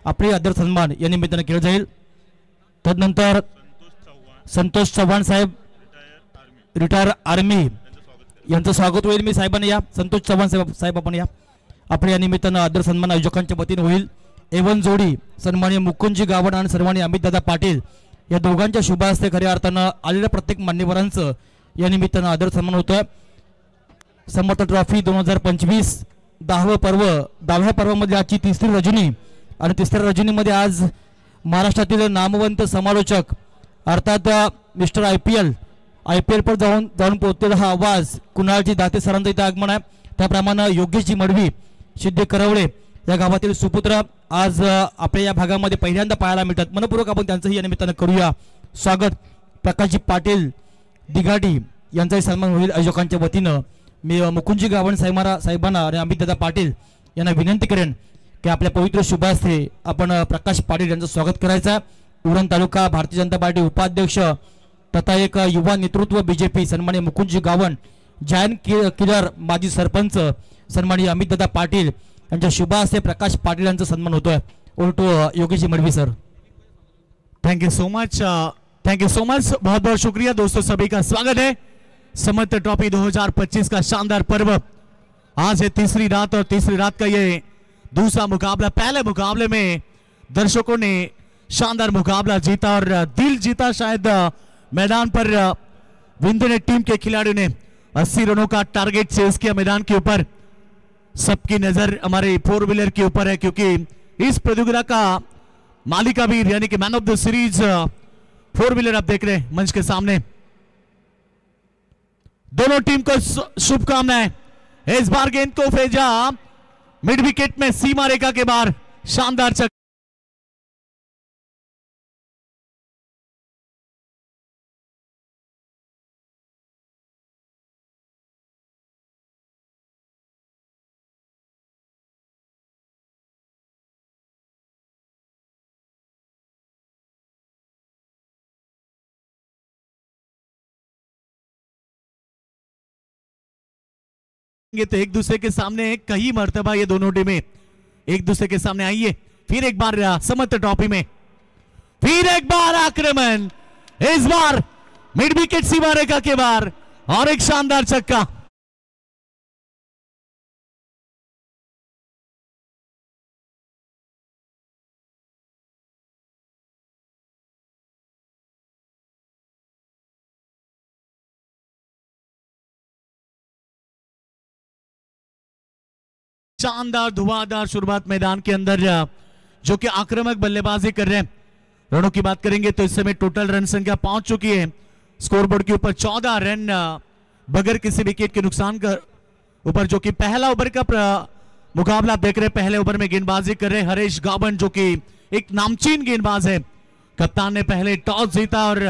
आपले आदर सन्मान या निमित्ताने केला जाईल। तदनंतर संतोष चव्हाण साहेब रिटायर आर्मी यांचं स्वागत होईल। मी साहेबांना या संतोष चव्हाण साहेब आपण या आपल्या या निमित्तानं आदर सन्मान आयोजकांच्या वतीने होईल। एवन जोडी सन्माननीय मुकुंदजी गावण आणि सन्माननीय अमितदादा पाटील या दोघांच्या शुभ हस्ते खऱ्या अर्थानं आलेल्या प्रत्येक मान्यवरांचं या निमित्तानं आदर सन्मान होतोय। समर्थ ट्रॉफी 2025 10वे पर्व 10व्या पर्वामध्ये आजची तिसरी रजनी आणि तिसऱ्या रजनीमध्ये आज महाराष्ट्रातील नामवंत समालोचक अर्थात मिस्टर आयपीएल पर जाऊन पोहोचलेला हा आवाज कुणालजी दाते सरांचं इथे आगमन आहे। त्याप्रमाणे योगेशजी मडवी सिद्धे करवळे या गावातील सुपुत्र आज आपल्या या भागामध्ये पहिल्यांदा पाहायला मिळतात। मनपूर्वक आपण त्यांचंही या निमित्तानं करूया स्वागत। प्रकाशजी पाटील दिगाडी यांचाही सन्मान होईल आयोजकांच्या वतीनं। मी मुकुंदजी गावण साहेबांना आणि अमितदादा पाटील यांना विनंती करेन की आपल्या पवित्र शुभ हस्ते आपण प्रकाश पाटील यांचं स्वागत करायचं। उरण तालुका भारतीय जनता पार्टी उपाध्यक्ष तथा एक युवा नेतृत्व बीजेपी सन्माननीय मुकुंदजी गावण, जायंट किलर माजी सरपंच सन्माननीय अमितदादा पाटील यांच्या शुभ हस्ते प्रकाश पाटील यांचा सन्मान होतोय। Over to Yogeshji Madavi sir. Thank you so much, बहुत बहुत शुक्रिया दोस्तों, सभी का स्वागत है। समर्थ ट्रॉफी 2025 का शानदार पर्व आज है तीसरी रात और तीसरी रात का ये दूसरा मुकाबला। पहले मुकाबले में दर्शकों ने शानदार मुकाबला जीता और दिल जीता शायद मैदान पर विंध्य टीम के खिलाड़ियों ने 80 रनों का टारगेट चेस किया मैदान के ऊपर। सबकी नजर हमारे 4 व्हीलर के ऊपर है क्योंकि इस प्रतियोगिता का मालिका भी यानी कि man of the series 4 wheeler आप देख रहे हैं मंच के सामने। दोनों टीम को शुभकामनाएं। इस बार गेंद को भेजा मिड विकेट में सीमा रेखा के बाहर, शानदार चक्कर। तो एक दूसरे के सामने कई मर्तबा ये दोनों टीमें एक दूसरे के सामने आई है। फिर एक बार समर्थ ट्रॉफी में फिर एक बार आक्रमण, इस बार मिड विकेट सीमा रेखा के बाहर और एक शानदार छक्का। शानदार धुआंधार शुरुआत मैदान के अंदर जो कि आक्रामक बल्लेबाजी कर रहे हैं। रनों की बात करेंगे तो इस समय टोटल रन संख्या पहुंच चुकी है स्कोरबोर्ड के ऊपर 14 रन बगैर किसी विकेट के नुकसान का ऊपर। जो कि पहला ओवर का मुकाबला आप देख रहे हैं। पहले ओवर में गेंदबाजी कर रहे हरीश गावन जो कि एक नामचीन गेंदबाज है। कप्तान ने पहले टॉस जीता और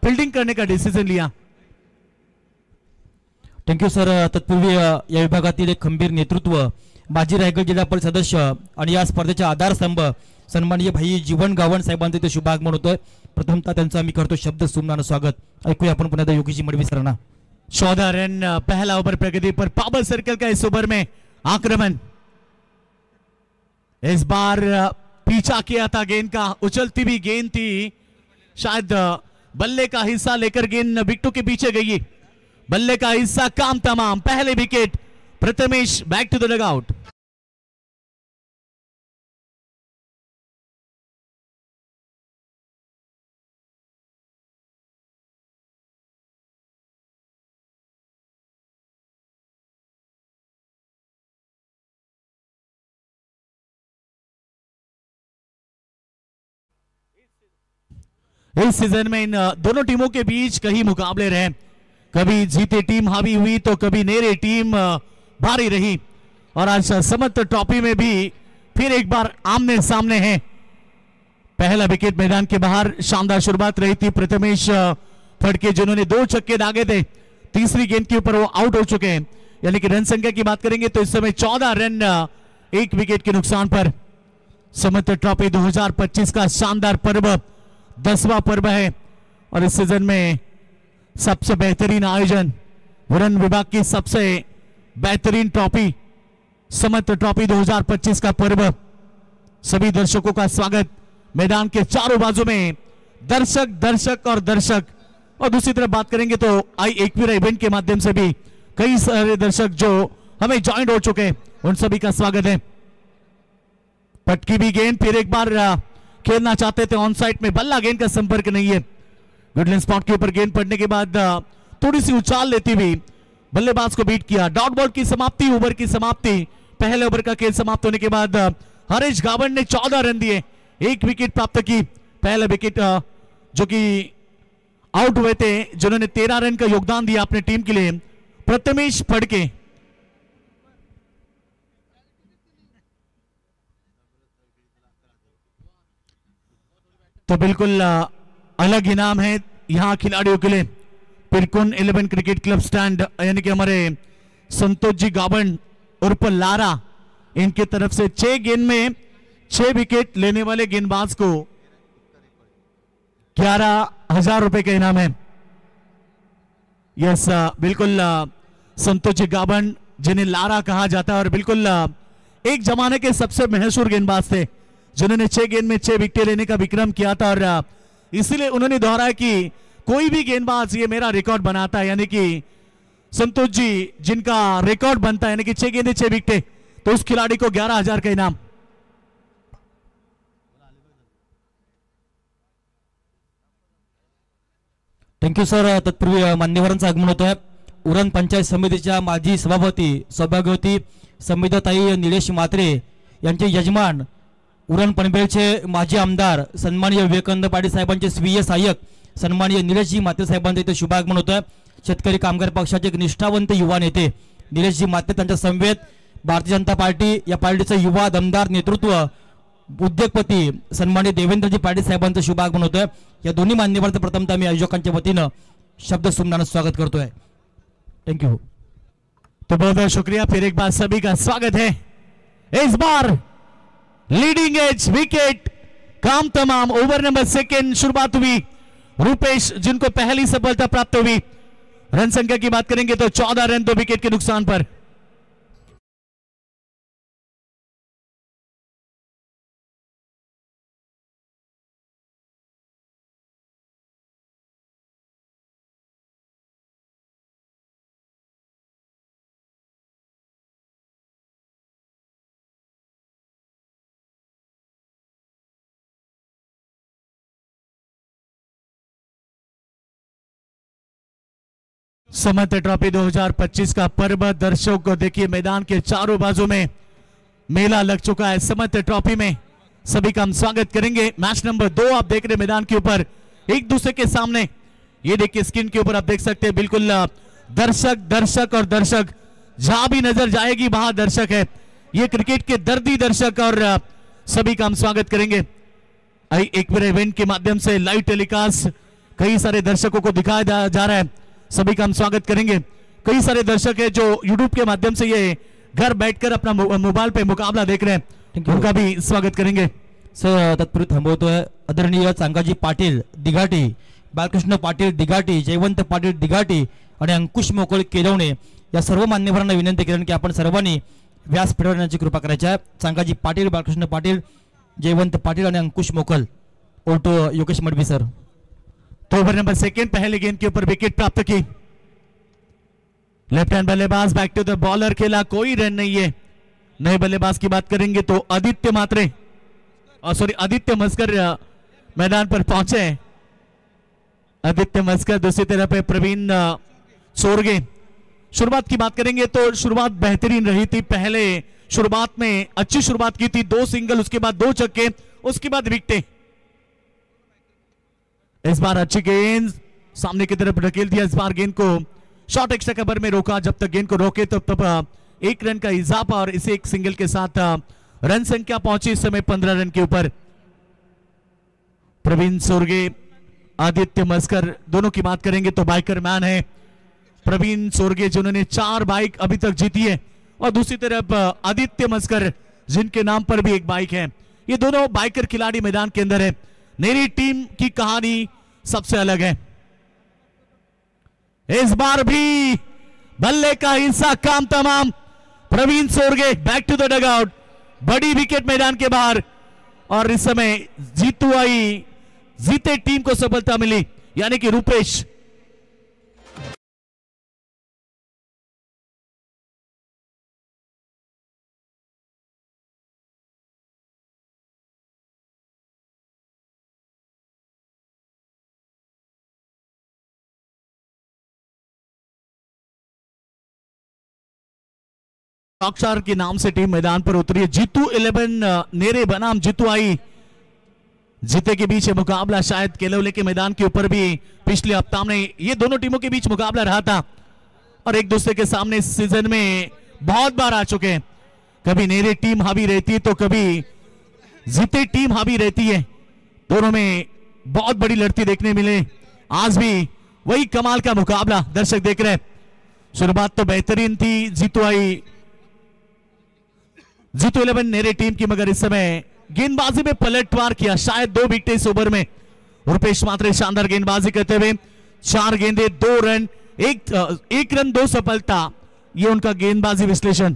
फील्डिंग करने का डिसीजन लिया। Thank you sir. तत्पूर्वी या विभागातील एक खंबीर नेतृत्व माजी रायगड जिल्हा परिषद सदस्य आणि या स्पर्धेचे आधारस्तंभ सन्माननीय भाई जीवन गावण साहेबांचे ते शुभ आगमन होतोय। प्रथमतः त्यांचं आम्ही करतो शब्द सुमनानं स्वागत। ऐकूया आपण पुन्हा योगीजी मडवी सरांना। 14 रन पहला ओवर प्रगति पर पावर सर्कल का इस ओवर में आक्रमण। इस बार पीछा किया था गेंद का, उछलती हुई गेंद थी, शायद बल्ले का हिस्सा लेकर गेंद विकेटों के पीछे गई। बल्ले का हिस्सा काम तमाम। पहले wicket Prathamesh, back to the dugout. इस सीजन में इन दोनों टीमों के बीच कई मुकाबले रहे। कभी जीते टीम हावी हुई तो कभी नेरे टीम भारी रही और आज समर्थ ट्रॉफी में भी फिर एक बार आमने सामने हैं। पहला विकेट मैदान के बाहर, शानदार शुरुआत रही थी प्रथमेश फड़के जिन्होंने 2 छक्के दागे थे। तीसरी गेंद के ऊपर वो आउट हो चुके हैं। यानी कि रन संख्या की बात करेंगे तो इस समय 14 रन 1 विकेट के नुकसान पर। समर्थ ट्रॉफी 2025 का शानदार पर्व 10वां पर्व है और इस सीजन में सबसे बेहतरीन आयोजन, वन विभाग की सबसे बेहतरीन ट्रॉफी समर्थ ट्रॉफी 2025 का पर्व सभी दर्शकों का स्वागत। मैदान के चारों बाजू में दर्शक दर्शक और दर्शक, और दूसरी तरफ बात करेंगे तो एकवीरा इवेंट के माध्यम से भी कई सारे दर्शक जो हमें ज्वाइन हो चुके हैं, उन सभी का स्वागत है। पटकी भी गेंद फिर एक बार खेलना चाहते थे ऑन साइड में, बल्ला गेंद का संपर्क नहीं है। गुडलैंड स्पॉट के ऊपर गेंद पड़ने के बाद थोड़ी सी उछाल लेती हुई बल्लेबाज को बीट किया। डॉट बॉल की समाप्ति, ओवर की समाप्ति। पहले ओवर का खेल समाप्त होने के बाद हरीश गावड़ ने 14 रन दिए, 1 विकेट प्राप्त की। पहला विकेट जो कि आउट हुए थे, जिन्होंने 13 रन का योगदान दिया अपने टीम के लिए, प्रथमेश फड़के। तो बिल्कुल अलग इनाम है यहां खिलाड़ियों के लिए। पिरकुन 11 क्रिकेट क्लब स्टैंड यानी कि हमारे संतोष जी गावन उर्फ लारा, इनकी तरफ से 6 गेंद में 6 विकेट लेने वाले गेंदबाज को 11,000 रुपए का इनाम है। यस, बिल्कुल संतोष जी गावन, जिन्हें लारा कहा जाता है, और बिल्कुल एक जमाने के सबसे मशहूर गेंदबाज थे, जिन्होंने 6 गेंद में 6 विकेट लेने का विक्रम किया था। और इसीलिए उन्होंने दोहराया कि कोई भी गेंदबाज ये मेरा रिकॉर्ड बनाता है, यानी कि संतोष जी जिनका रिकॉर्ड बनता है, यानी कि 6 गेंदे 6 विकेट, तो उस खिलाड़ी को 11,000 का इनाम। Thank you sir. तत्पूर्वी मान्यवरांचं आगमन होत आहे. उरण पंचायत समितीच्या माजी सभापती सौभाग्यवती संविधाताई निलेश म्हात्रे यांचे यजमान, उरण पनवेलचे माजी आमदार सन्माननीय विवेकानंद पाटील साहेबांचे स्वीय सहाय्यक सन्माननीय निलेशजी म्हात्रे साहेबांचे इथे शुभागमन होत आहे. शेतकरी कामगार पक्षाचे एक निष्ठावंत युवा नेते निलेशजी म्हात्रे, त्यांच्या समवेत भारतीय जनता पार्टी या पार्टीचं युवा दमदार नेतृत्व उद्योगपती सन्माननीय देवेंद्रजी पाटील साहेबांचं शुभागमन होत आहे. या दोन्ही मान्यवरांचं प्रथमतः मी आयोजकांच्या वतीनं शब्द सुमनानं स्वागत करतोय. थँक्यू. तो बहुत बहुत शुक्रिया, फिर एक बार सभी का स्वागत है। इस बार लीडिंग एज विकेट, काम तमाम। ओवर नंबर 2 शुरुआत हुई, रूपेश जिनको पहली सफलता प्राप्त हुई। रन संख्या की बात करेंगे तो 14 रन 2 विकेट के नुकसान पर। समर्थ ट्रॉफी 2025 का पर्व, दर्शकों को देखिए मैदान के चारों बाजू में मेला लग चुका है। समर्थ ट्रॉफी में सभी का हम स्वागत करेंगे। मैच नंबर 2 आप देख रहे मैदान के ऊपर एक दूसरे के सामने, ये देखिए स्क्रीन के ऊपर आप देख सकते हैं, बिल्कुल दर्शक दर्शक और दर्शक, जहां भी नजर जाएगी वहां दर्शक है। ये क्रिकेट के दर्दी दर्शक, और सभी का हम स्वागत करेंगे। एकवीरा इवेंट के माध्यम से लाइव टेलीकास्ट कई सारे दर्शकों को दिखाया जा रहा है, सभी का हम स्वागत करेंगे। कई सारे दर्शक है जो यूट्यूब के माध्यम से ये घर बैठकर अपना मोबाइल पे मुकाबला देख रहे हैं, उनका भी स्वागत करेंगे। सर तत्पूर्वी थांबवतोय. आदरणीय चांगाजी पाटील दिघाटी, बालकृष्ण पाटील दिघाटी, जयवंत पाटील दिघाटी आणि अंकुश मोकळ केलवणे या सर्व मान्यवरांना विनंती करेन की आपण सर्वांनी व्यास फिरवण्याची कृपा करायची आहे. चांगाजी पाटील, बालकृष्ण पाटील, जयवंत पाटील आणि अंकुश मोकल. Over to Yogesh Madvi sir. तो ओवर नंबर 2 पहले गेंद के ऊपर विकेट प्राप्त की। लेफ्ट हैंड बल्लेबाज बैक टू द बॉलर खेला, कोई रन नहीं है। नए बल्लेबाज की बात करेंगे तो आदित्य म्हात्रे, आदित्य मस्कर मैदान पर पहुंचे। आदित्य मस्कर, दूसरी तरफ है प्रवीण सोरगे। शुरुआत की बात करेंगे तो शुरुआत बेहतरीन रही थी। पहले शुरुआत में अच्छी शुरुआत की थी, 2 सिंगल, उसके बाद 2 छक्के, उसके बाद विकेटें। इस बार अच्छी गेंद सामने की तरफ ढकेल दिया। इस बार गेंद को शॉर्ट एक्स्ट्रा कवर में रोका, जब तक गेंद को रोके तब 1 रन का इजाफा, और इसे एक सिंगल के साथ रन संख्या पहुंची इस समय 15 रन के ऊपर। प्रवीण सोरगे, आदित्य मस्कर, दोनों की बात करेंगे तो बाइकर मैन है प्रवीण सोरगे, जिन्होंने 4 बाइक अभी तक जीती है, और दूसरी तरफ आदित्य मस्कर, जिनके नाम पर भी एक बाइक है। ये दोनों बाइकर खिलाड़ी मैदान के अंदर है। मेरी टीम की कहानी सबसे अलग है। इस बार भी बल्ले का हिस्सा, काम तमाम। Praveen Sorge back to the dugout, बड़ी विकेट मैदान के बाहर। और इस समय जीते टीम को सफलता मिली, यानी कि रूपेश। रॉकस्टार के नाम से टीम मैदान पर उतरी है। जीतू 11 नेरे बनाम जीतू आई जीते के बीच मुकाबला शायद केलवले के मैदान के ऊपर भी पिछले हफ्ता में ये दोनों टीमों के बीच मुकाबला रहा था और एक दूसरे के सामने इस सीजन में बहुत बार आ चुके हैं। कभी नेरे टीम हावी रहती है तो कभी जीते टीम हावी रहती है। दोनों में बहुत बड़ी लड़ती देखने मिले। आज भी वही कमाल का मुकाबला दर्शक देख रहे हैं। शुरुआत तो बेहतरीन थी जीतू 11 नेरे टीम की, मगर इस समय गेंदबाजी में पलटवार किया, शायद 2 विकेट इस ओवर में। रुपेश मात्रे शानदार गेंदबाजी करते हुए 4 गेंदे 2 रन, एक रन 2 सफलता, ये उनका गेंदबाजी विश्लेषण।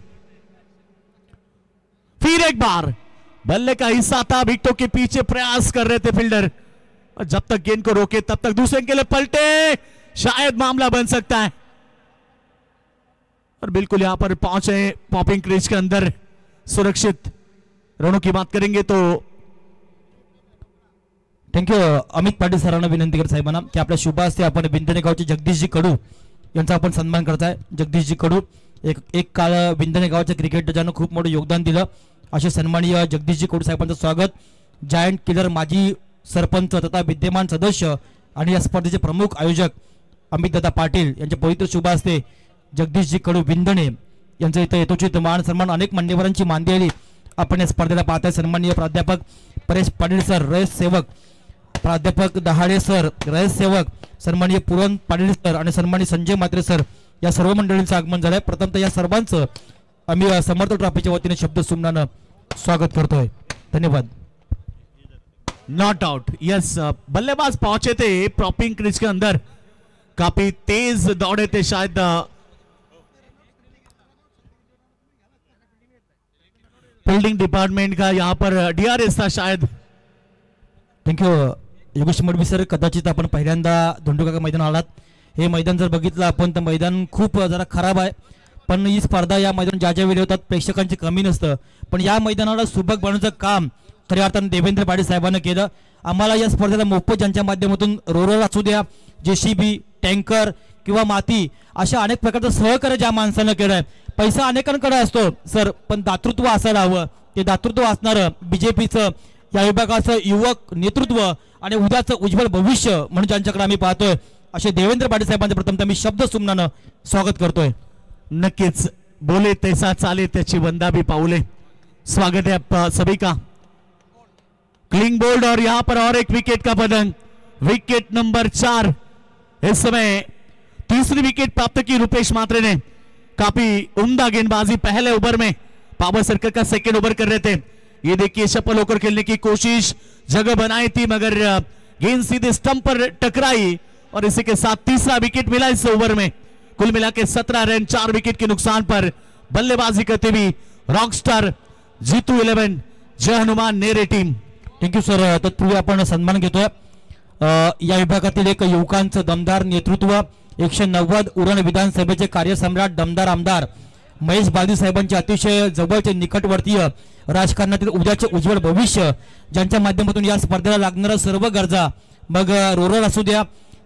फिर एक बार बल्ले का हिस्सा था, विकेटों के पीछे प्रयास कर रहे थे फील्डर, और जब तक गेंद को रोके तब तक दूसरे के लिए पलटे, शायद मामला बन सकता है। और बिल्कुल यहां पर पहुंचे पॉपिंग क्रीज के अंदर सुरक्षित। रनों की बात करेंगे तो थँक्यू अमित पाटील सरांना विनंती करत साहेबांना की आपल्या शुभ हस्ते आपण विंधणे गावचे जगदीशजी कडू यांचा आपण सन्मान करताय। जगदीशजी कडू एक काळ विंधणे गावच्या क्रिकेट ज्यानं खूप मोठं योगदान दिलं, असे सन्माननीय जगदीशजी कडू साहेबांचं स्वागत। जायंट किलर माजी सरपंच तथा विद्यमान सदस्य आणि या स्पर्धेचे प्रमुख आयोजक अमित दादा पाटील यांच्या पवित्र शुभ हस्ते जगदीशजी कडू विंधणे यांचं इथं यथोचित मान सन्मान अनेक मान्यवरांची मानदेली आपण या स्पर्धेला पाहताय। सन्माननीय प्राध्यापक परेश पाटील सर रयत सेवक, प्राध्यापक दहाडे सर रयत सेवक, सन्माननीय पुरण पाटील सर आणि सन्माननीय संजय मात्रे सर या सर्व मंडळींचं आगमन झालंय। प्रथमतः या सर्वांचं आम्ही समर्थ ट्रॉफीच्या वतीने शब्द सुमनानं स्वागत करतोय। धन्यवाद। नॉट आउट, यस, बल्लेबाज पहुंचे थे प्रॉपिंग क्रीज के अंदर, काफी तेज दौड़े थे, शायद फील्डिंग डिपार्टमेंट का यहाँ पर डीआरएस था शायद। Thank you Yogesh Madvi sir. कदाचित आपण पहिल्यांदा धोंडुकाका मैदान आलात। हे मैदान जर बघितलं आपण तर मैदान खूप जरा खराब आहे, पण ही स्पर्धा या मैदान ज्या वेळी होतात प्रेक्षकांची कमी नसतं, पण या मैदानाला सुबक बनवण्याचं काम खऱ्या अर्थानं देवेंद्र पाटील साहेबांनी केलं। आम्हाला या स्पर्धेला मोफत ज्यांच्या माध्यमातून रोलर असू द्या, जेसीबी, टँकर किंवा माती अशा अनेक प्रकारचं सहकार्य ज्या माणसानं केलंय। पैसा अनेकांकडे असतो सर, पण दातृत्व असायला हवं। ते दातृत्व असणारं बीजेपीचं या विभागाचं युवक नेतृत्व आणि उद्याचं उज्ज्वल भविष्य म्हणून ज्यांच्याकडे आम्ही पाहतोय असे देवेंद्र पाटील साहेबांचं प्रथमतः मी शब्द सुमनानं स्वागत करतोय। नक्कीच बोले तैसा चाले त्याची वंदा भी पाऊले। स्वागत है आप सभी का। क्लिंग बोल्ड और यहां पर और एक विकेट का पतन, विकेट नंबर 4। इस समय तीसरी विकेट प्राप्त की रुपेश मात्रे ने। काफी उम्दा गेंदबाजी पहले ओवर में, पावर सर्कल का सेकेंड ओवर कर रहे थे। ये देखिए सफल होकर खेलने की कोशिश, जगह बनाई थी मगर गेंद सीधे स्टंप पर टकराई और इसी के साथ तीसरा विकेट मिला इस ओवर में। कुल मिला के 17 रन 4 विकेट के नुकसान पर बल्लेबाजी करते हुए रॉकस्टार जीतू 11 जय हनुमान नेरे टीम। Thank you sir. तत्पूर्वी आपण सन्मान घेतोय या विभागातील एक युवकांचं दमदार नेतृत्व, 190 उरण विधानसभेचे कार्यसम्राट दमदार आमदार महेश बालदी साहेबांचे अतिशय जवळचे निकटवर्तीय, राजकारणातील उद्याचे उज्ज्वल भविष्य, ज्यांच्या माध्यमातून या स्पर्धेला लागणाऱ्या सर्व गरजा, मग रोलर असू द्या,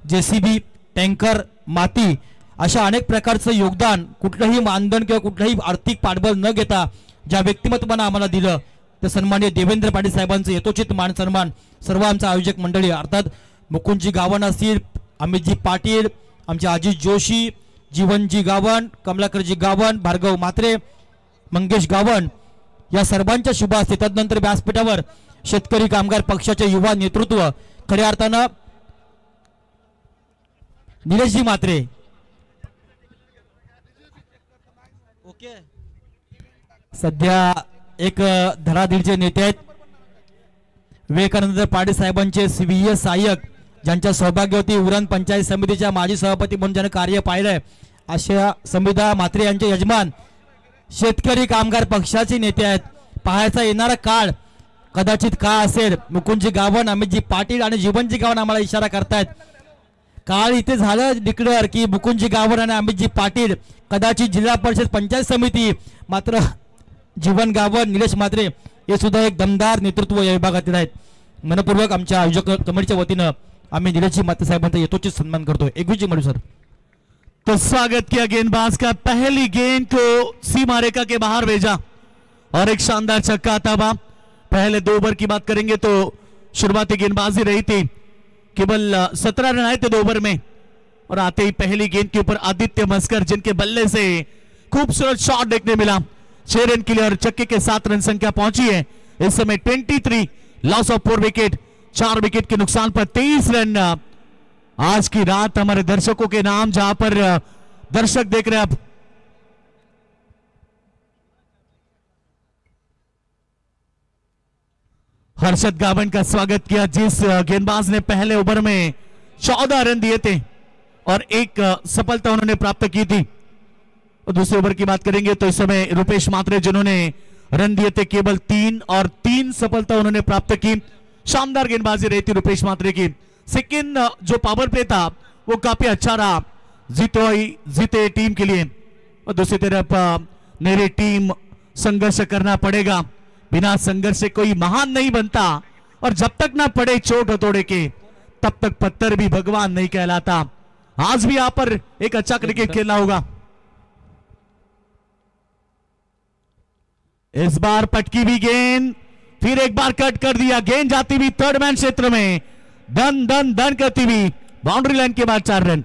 जेसीबी, टँकर, माती अशा अनेक प्रकारचं योगदान, कुठलंही मानधन किंवा कुठलंही आर्थिक पाठबळ न घेता ज्या व्यक्तिमत्वानं आम्हाला दिलं ते सन्माननीय देवेंद्र पाटील साहेबांचं यथोचित मान सन्मान सर्व आमचा आयोजक मंडळी अर्थात मुकुंदजी गावण असतील, अमितजी पाटील, आमचे अजित जोशी, जीवनजी गावण, कमलाकरजी गावण, भार्गव मात्रे, मंगेश गावण या सर्वांच्या शुभ हस्ते। तदनंतर व्यासपीठावर शेतकरी कामगार पक्षाचे युवा नेतृत्व खऱ्या अर्थानं निलेशजी मात्रे, ओके, सध्या एक धडाधीडचे नेते आहेत, विवेकानंद पाटील साहेबांचे स्वीय सहाय्यक, ज्यांच्या सौभाग्यवती उरण पंचायत समितीच्या माजी सभापती म्हणून ज्यानं कार्य पाहिलंय अशा समिधा मात्रे यांचे यजमान शेतकरी कामगार पक्षाचे नेते आहेत। पाहायचा येणारा काळ कदाचित का असेल मुकुंदजी गावण, अमितजी पाटील आणि जीवनजी गावण आम्हाला इशारा करतायत. काल इथे झालं डिक्लेअर की मुकुंदजी गावण आणि अमितजी पाटील कदाचित जिल्हा परिषद पंचायत समिती, मात्र जीवन गावण, निलेश म्हात्रे हे सुद्धा एक दमदार नेतृत्व या विभागातील आहेत. मनपूर्वक आमच्या आयोजक कमिटीच्या वतीनं आम्ही निलेशजी म्हात्रे साहेबांचा यथोचित सन्मान करतोय. एकवीजी मडू सर. तो स्वागत किया गेंदबाज का, पहली गेंद को सीमा रेखा के बाहर भेजा और एक शानदार छक्का था. पहले 2 ओवर की बात करेंगे तो शुरुआती गेंदबाजी रही थी, केवल 17 रन आए थे 2 ओवर में और आते ही पहली गेंद के ऊपर आदित्य मस्कर जिनके बल्ले से खूबसूरत शॉट देखने मिला. 6 रन के लिए और छक्के के 7 रन संख्या पहुंची है इस समय. 23 लॉस ऑफ 4 विकेट, 4 विकेट के नुकसान पर 23 रन. आज की रात हमारे दर्शकों के नाम, जहां पर दर्शक देख रहे हैं अब. हर्षद गावन का स्वागत किया, जिस गेंदबाज ने पहले ओवर में 14 रन दिए थे और एक सफलता उन्होंने प्राप्त की थी. और दूसरे ओवर की बात करेंगे तो इस समय रुपेश म्हात्रे जिन्होंने रन दिए थे केवल 3 और 3 सफलता उन्होंने प्राप्त की. शानदार गेंदबाजी रही थी रुपेश म्हात्रे की. सेकंड जो पावर प्ले था वो काफी अच्छा रहा जीते टीम के लिए. और दूसरी तरफ मेरी टीम संघर्ष करना पड़ेगा, बिना संघर्ष से कोई महान नहीं बनता और जब तक ना पड़े चोट हथौड़े के तब तक पत्थर भी भगवान नहीं कहलाता. आज भी यहां पर एक अच्छा क्रिकेट खेलना होगा. इस बार पटकी भी गेंद, फिर एक बार कट कर दिया. गेंद जाती हुई थर्ड मैन क्षेत्र में, धन धन धन करती हुई बाउंड्री लाइन के बाद 4 रन.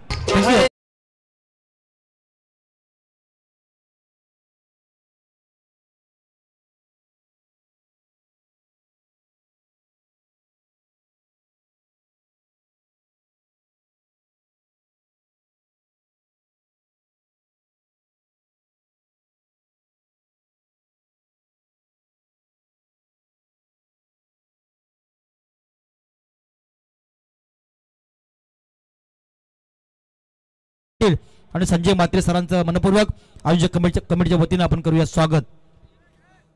आणि संजय म्हात्रे सरांचं मनपूर्वक आयोजक कमिटीच्या वतीनं आपण करूया स्वागत.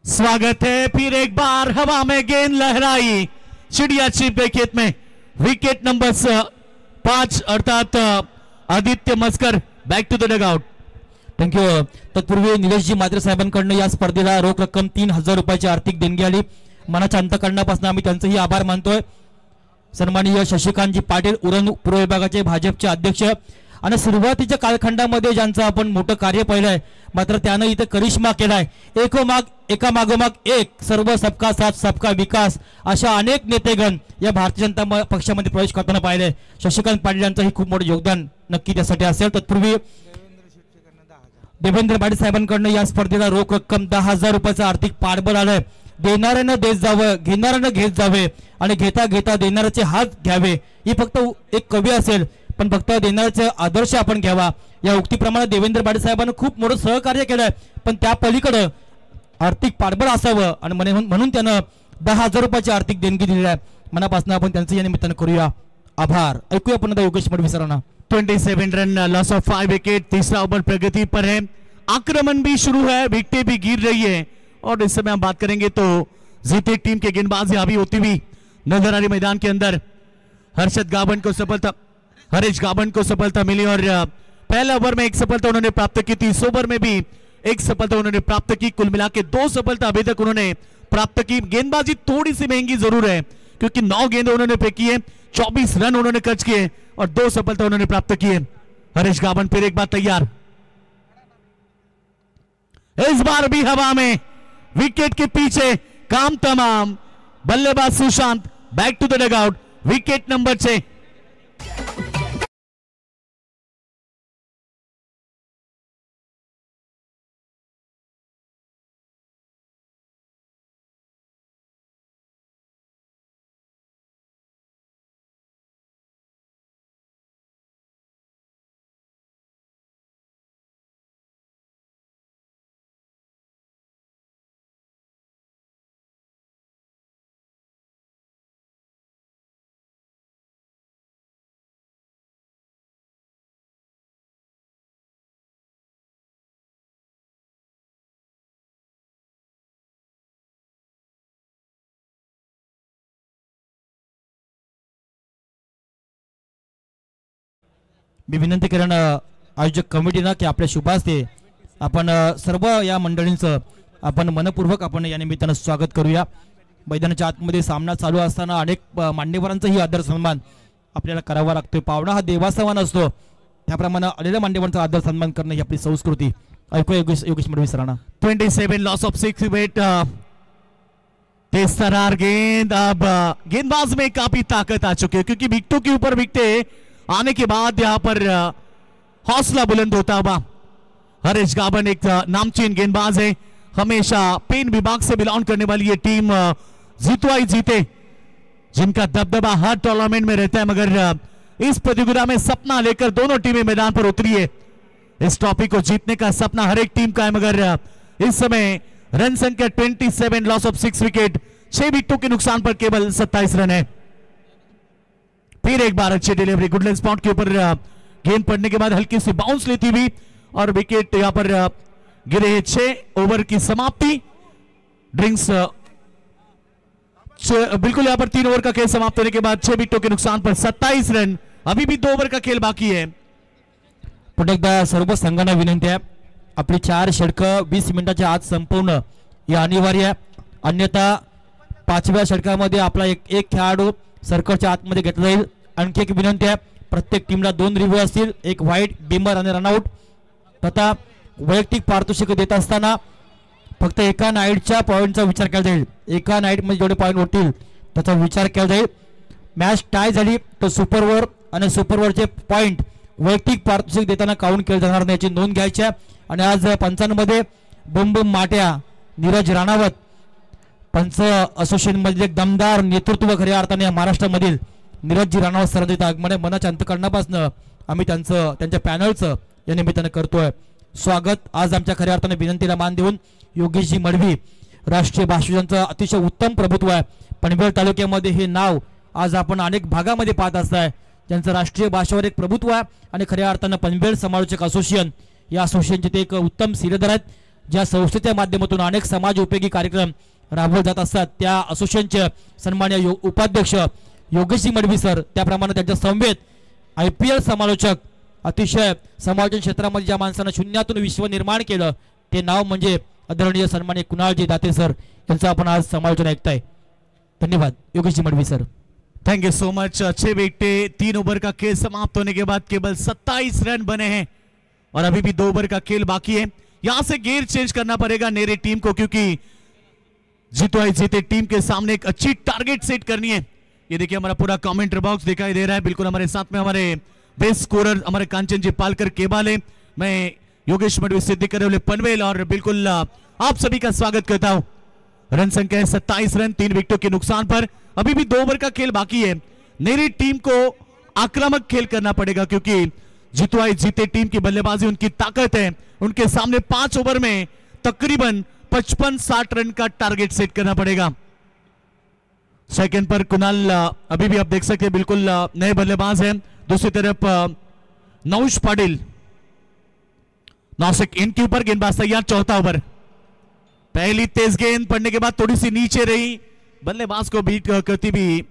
स्वागत है. फिर एक बार हवा में गेंद लहराई चिड़िया छिप गई खेत में. विकेट नंबर 5 अर्थात Aditya Maskar back to the dugout. Thank you. तत्पूर्वी निलेशजी म्हात्रे साहेबांकडनं या स्पर्धेला रोख रक्कम 3000 रुपयाची आर्थिक देणगी आली. मनाच्या अंतकरणापासून आम्ही त्यांचेही आभार मानतोय. सन्माननीय शशिकांतजी पाटील, उरण पूर्व विभागाचे भाजपचे अध्यक्ष आणि सुरुवातीच्या कालखंडामध्ये ज्यांचं आपण मोठं कार्य पाहिलंय, मात्र त्यानं इथे करिश्मा केलाय. एका मागोमाग एक, सर्व सबका साथ सबका विकास अशा अनेक नेतेगण या भारतीय जनता पक्षामध्ये प्रवेश करताना पाहिले. शशिकांत पाटील यांचंही खूप मोठं योगदान नक्की त्यासाठी असेल. तत्पूर्वी देवेंद्र पाटील साहेबांकडनं या स्पर्धेला रोख रक्कम 10,000 रुपयाचं आर्थिक पाठबळ आलंय. देणाऱ्यानं देत जावं, घेणाऱ्यानं घेत जावे आणि घेता घेता देणाऱ्याचे हात घ्यावे, ही फक्त एक कवी असेल, पण फक्त देणाऱ्याचे आदर्श आपण घ्यावा या उक्तीप्रमाणे देवेंद्र पाटील साहेबांनी खूप मोठं सहकार्य केलंय. पण त्या पलीकडे आर्थिक पाठबळ असावं आणि म्हणून त्यानं 10,000 रुपयाची आर्थिक देणगी दिलेली आहे. मनापासून आपण त्यांचं या निमित्तानं करूया आभार. ऐकूया पुन्हा योगेश मडवी सरांना. 27 रन, लॉस ऑफ 5 विकेट. तीसरा ओवर प्रगति पर है. आक्रमण भी शुरू है, विकेटें भी गिर रही है और इस समय हम बात करेंगे तो जीते टीम के गेंदबाज हावी होती हुई नजर आ रही मैदान के अंदर. हरीश गाबन को सफलता मिली और पहले ओवर में एक सफलता उन्होंने प्राप्त की थी. इस ओवर में भी एक सफलता उन्होंने प्राप्त की. कुल मिला के 2 सफलता अभी तक उन्होंने प्राप्त की. गेंदबाजी थोड़ी सी महंगी जरूर है क्योंकि 9 गेंदें उन्होंने फेंकी है, 24 रन उन्होंने खर्च किए और 2 सफलता उन्होंने प्राप्त की है. हरीश गाबन फिर एक बार तैयार. इस बार भी हवा में, विकेट के पीछे काम तमाम. बल्लेबाज Sushant back to the dugout. Wicket number 6. मी विनंती करेन आयोजक कमिटीनं की आपल्या शुभ हस्ते आपण सर्व या मंडळींचं आपण मनपूर्वक आपण या निमित्तानं स्वागत करूया. मैदानाच्या आतमध्ये सामना चालू असताना अनेक मान्यवरांचाही आदर सन्मान आपल्याला करावा लागतोय. पावणा हा देवासमान असतो, त्याप्रमाणे आलेल्या मान्यवरांचा आदर सन्मान करणं ही आपली संस्कृती. ऐकूया योगेश मडवी सरांना. 27 लॉस ऑफ 6 विकेट. तेज तरार गेंद. अब गेंदबाज में काफी ताकत आ चुकी है क्योंकि विकेटों के ऊपर विकेटें आने के बाद यहाँ पर हौसला बुलंद होता हुआ. हरीश गाबन एक नामचीन गेंदबाज है, हमेशा पेन विभाग से बिलोंग करने वाली ये टीम जीतवाई जीते जिनका दबदबा हर टूर्नामेंट में रहता है, मगर इस प्रतियोगिता में सपना लेकर दोनों टीमें मैदान पर उतरी है. इस ट्रॉफी को जीतने का सपना हर एक टीम का है, मगर इस समय रन संख्या 27 लॉस ऑफ 6 विकेट, 6 विकेटों के नुकसान पर केवल 27 रन है. फिर एक बार अच्छी डिलीवरी, गुडलैंड स्पॉट के ऊपर गेंद पड़ने के बाद हल्की सी बाउंस लेती हुई और विकेट यहां पर गिरे. 6 ओवर की समाप्ति. ड्रिंक्स बिल्कुल यहां पर 3 ओवर का खेल समाप्त होने के बाद 6 विकेटों के नुकसान पर 27 रन. अभी भी 2 ओवर का खेल बाकी है. पुन्हा एकदा सर्व संघांना विनंती आहे, आपली 4 षटकं 20 मिनिटाच्या आत संपवणं हे अनिवार्य आहे. अन्यथा 5व्या षटकामध्ये आपला एक खेळाडू सर्कलच्या आतमध्ये घेतला जाईल. आणखी एक विनंती आहे, प्रत्येक टीमला 2 रिव्ह्यू असतील, एक व्हाईट, बिमर आणि रनआउट. तथा वैयक्तिक पारितोषिक देत असताना फक्त एका नाईटच्या पॉईंटचा विचार केला जाईल. एका नाईटमध्ये जेवढे पॉईंट होतील त्याचा विचार केला जाईल. मॅच टाय झाली तर सुपर ओव्हर आणि सुपर ओव्हरचे पॉईंट वैयक्तिक पारितोषिक देताना काउंट केले जाणार नाही, याची नोंद घ्यायची आहे. आणि आज पंचांमध्ये बुम बुम माट्या, नीरज राणावत, पंच असोसिएशनमधील एक दमदार नेतृत्व खऱ्या अर्थाने महाराष्ट्रामधील नीरजजी राणावत सरांचे आगमन आहे. मनाच्या अंतकरणापासून आम्ही त्यांच्या पॅनलचं या निमित्तानं करतोय स्वागत. आज आमच्या खऱ्या अर्थाने विनंतीला मान देऊन योगेशजी मडवी, राष्ट्रीय भाषांचं अतिशय उत्तम प्रभुत्व आहे. पनवेल तालुक्यामध्ये हे नाव आज आपण अनेक भागामध्ये पाहत असताय, ज्यांचं राष्ट्रीय भाषेवर एक प्रभुत्व आहे. आणि खऱ्या अर्थानं पनवेल समालोचक असोसिएशन, या असोसिएशनचे ते एक उत्तम सिलेदर आहेत, ज्या संस्थेच्या माध्यमातून अनेक समाज उपयोगी कार्यक्रम राबवले जात असतात. त्या असोसिएशनचे सन्मान्य उपाध्यक्ष योगेशजी मडवी सर, त्याप्रमाणे त्यांच्या समवेत IPL समालोचक, अतिशय समालोचन क्षेत्रामध्ये ज्या माणसानं शून्यातून विश्व निर्माण केलं ते नाव म्हणजे आदरणीय सन्मान्य कुणालजी दाते सर, यांचं आपण आज समालोचन ऐकताय. धन्यवाद Yogesh ji Madavi sir. Thank you so much. 6 विकेटें, 3 ओवर का खेल समाप्त होने के बाद केवल 27 रन बने हैं और अभी भी 2 ओवर का खेल बाकी है. यहां से गियर चेंज करना पड़ेगा नेरे टीम को, क्योंकि जीतवाई जीते टीम के सामने एक अच्छी टारगेट सेट करनी है. ये देखिए हमारा पूरा कमेंट्री बॉक्स दिखाई दे रहा है. बिल्कुल हमारे साथ में हमारे बेस्ट स्कोरर हमारे कांचन जी पालकर केबाले, मैं योगेश मडवी सिद्धिकरवले पनवेल, और बिल्कुल आप सभी का स्वागत करता हूं. रन संख्या है 27 रन, 3 विकेटों के नुकसान पर. अभी भी 2 ओवर का खेल बाकी है. नेरी टीम को आक्रामक खेल करना पड़ेगा क्योंकि जीतवाई जीते टीम की बल्लेबाजी उनकी ताकत है. उनके सामने 5 ओवर में तकरीबन 55-60 रन का टारगेट सेट करना पड़ेगा. सेकंड पर कुणाल अभी भी आप देख सकते हैं बिल्कुल नए बल्लेबाज हैं. दूसरी तरफ नौश पाटिल, नौशेक इनके ऊपर गेंदबाज तैयार. चौथा ओवर, पहली तेज गेंद पड़ने के बाद थोड़ी सी नीचे रही, बल्लेबाज को बीट करती भी,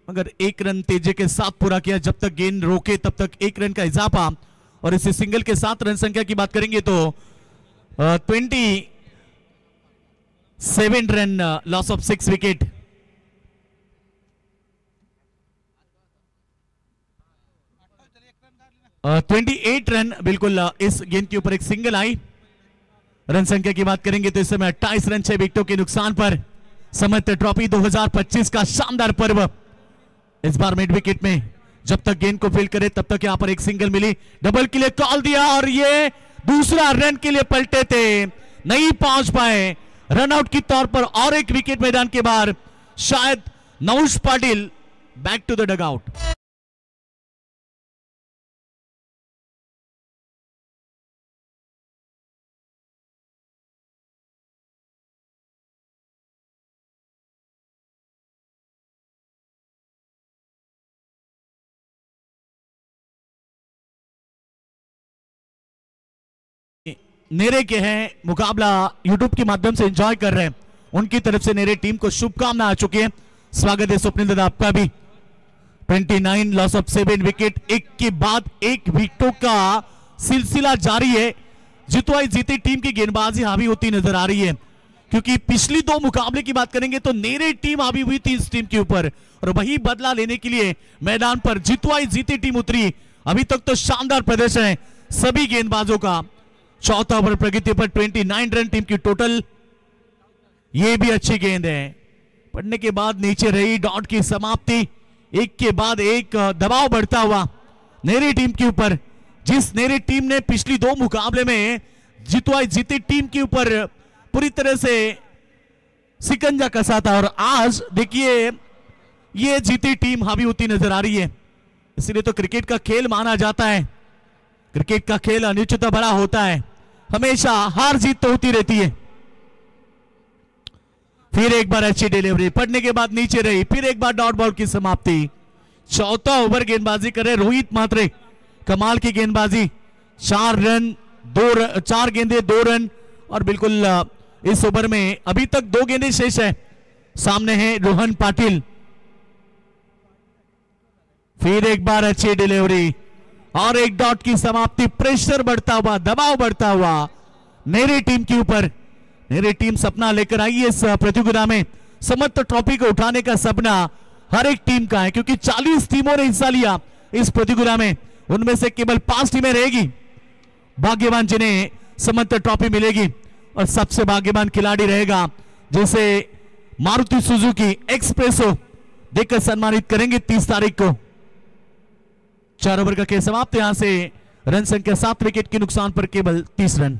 मगर 1 रन तेजी के साथ पूरा किया. जब तक गेंद रोके तब तक 1 रन का इजाफा, और इसी सिंगल के साथ रन संख्या की बात करेंगे तो 27 run, loss of 6 wicket. 28 run, बिल्कुल इस गेंद के ऊपर एक सिंगल आई. रन संख्या की बात करेंगे तो इस समय 28 रन 6 विकेटों के नुकसान पर. समर्थ ट्रॉफी 2025 का शानदार पर्व इस बार मिड विकेट में, जब तक गेंद को फील्ड करे तब तक यहां पर एक सिंगल मिली. डबल के लिए कॉल दिया और ये दूसरा रन के लिए पलटे थे, नहीं पहुंच पाए. रनआउट के तौर पर और एक विकेट मैदान के बाहर. शायद Naush Patil back to the dugout. नेरे के हैं, मुकाबला यूट्यूब के माध्यम से एंजॉय कर रहे हैं, उनकी तरफ से नेरे टीम को शुभकामना आ चुकी है. स्वागत है स्वप्निल दादा आपका भी. 29 लॉस ऑफ 7 विकेट, एक के बाद एक विकेटों का सिलसिला जारी है। जीतवाई जीती टीम की गेंदबाजी हावी होती नजर आ रही है, क्योंकि पिछली दो मुकाबले की बात करेंगे तो नेरे टीम हावी हुई थी इस टीम के ऊपर, और वही बदला लेने के लिए मैदान पर जीतवाई जीती टीम उतरी। अभी तक तो शानदार प्रदर्शन है सभी गेंदबाजों का। चौथा ओवर प्रगति पर 29 रन टीम की टोटल, ये भी अच्छी गेंद है, पड़ने के बाद नीचे रही, डॉट की समाप्ति, एक के बाद एक दबाव बढ़ता हुआ नेरी टीम के ऊपर। जिस नेरी टीम ने पिछली दो मुकाबले में जीतवाई जीती टीम के ऊपर पूरी तरह से सिकंजा कसा था, और आज देखिए ये जीती टीम हावी होती नजर आ रही है। इसलिए तो क्रिकेट का खेल माना जाता है, क्रिकेट का खेल अनिश्चितता भरा होता है, हमेशा हार जीत तो होती रहती है। फिर एक बार अच्छी डिलीवरी, पड़ने के बाद नीचे रही, फिर एक बार डॉट बॉल की समाप्ति। चौथा ओवर गेंदबाजी कर रहे रोहित मात्रे, कमाल की गेंदबाजी, 4 रन 4 गेंदे 2 रन, और बिल्कुल इस ओवर में अभी तक 2 गेंदें शेष है। सामने है रोहन पाटिल, फिर एक बार अच्छी डिलीवरी और एक डॉट की समाप्ति। प्रेशर बढ़ता हुआ, दबाव बढ़ता हुआ नेरी टीम के ऊपर। नेरी टीम सपना लेकर आई है इस प्रतियोगिता में, समर्थ ट्रॉफी को उठाने का सपना हर एक टीम का है, क्योंकि 40 टीमों ने हिस्सा लिया इस प्रतियोगिता में, उनमें से केवल 5 टीमें रहेगी भाग्यवान जिन्हें समर्थ ट्रॉफी मिलेगी, और सबसे भाग्यवान खिलाड़ी रहेगा जिसे मारुति सुजुकी एक्सप्रेसो देकर सम्मानित करेंगे 30 तारीख को। 4 ओवर का खेल समाप्त, यहां से रन संख्या 7 विकेट के नुकसान पर केवल 30 रन।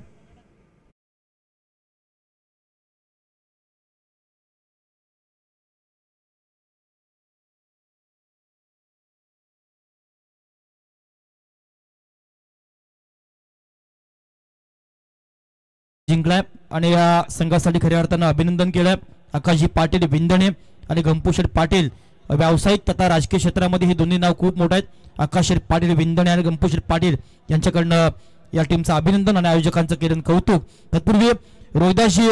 जिंकलाय आणि या संघासाठी खऱ्या अर्थानं अभिनंदन केलंय आकाशजी पाटील विंदणे आणि गंपूशेठ पाटील। व्यावसायिक तथा राजकीय क्षेत्रामध्ये ही दोन्ही नाव खूप मोठे आहेत, आकाशशेठ पाटील विंदणे आणि गंपूशेठ पाटील यांच्याकडनं या टीमचं अभिनंदन आणि आयोजकांचं केलं कौतुक। तत्पूर्वी रोहिदासजी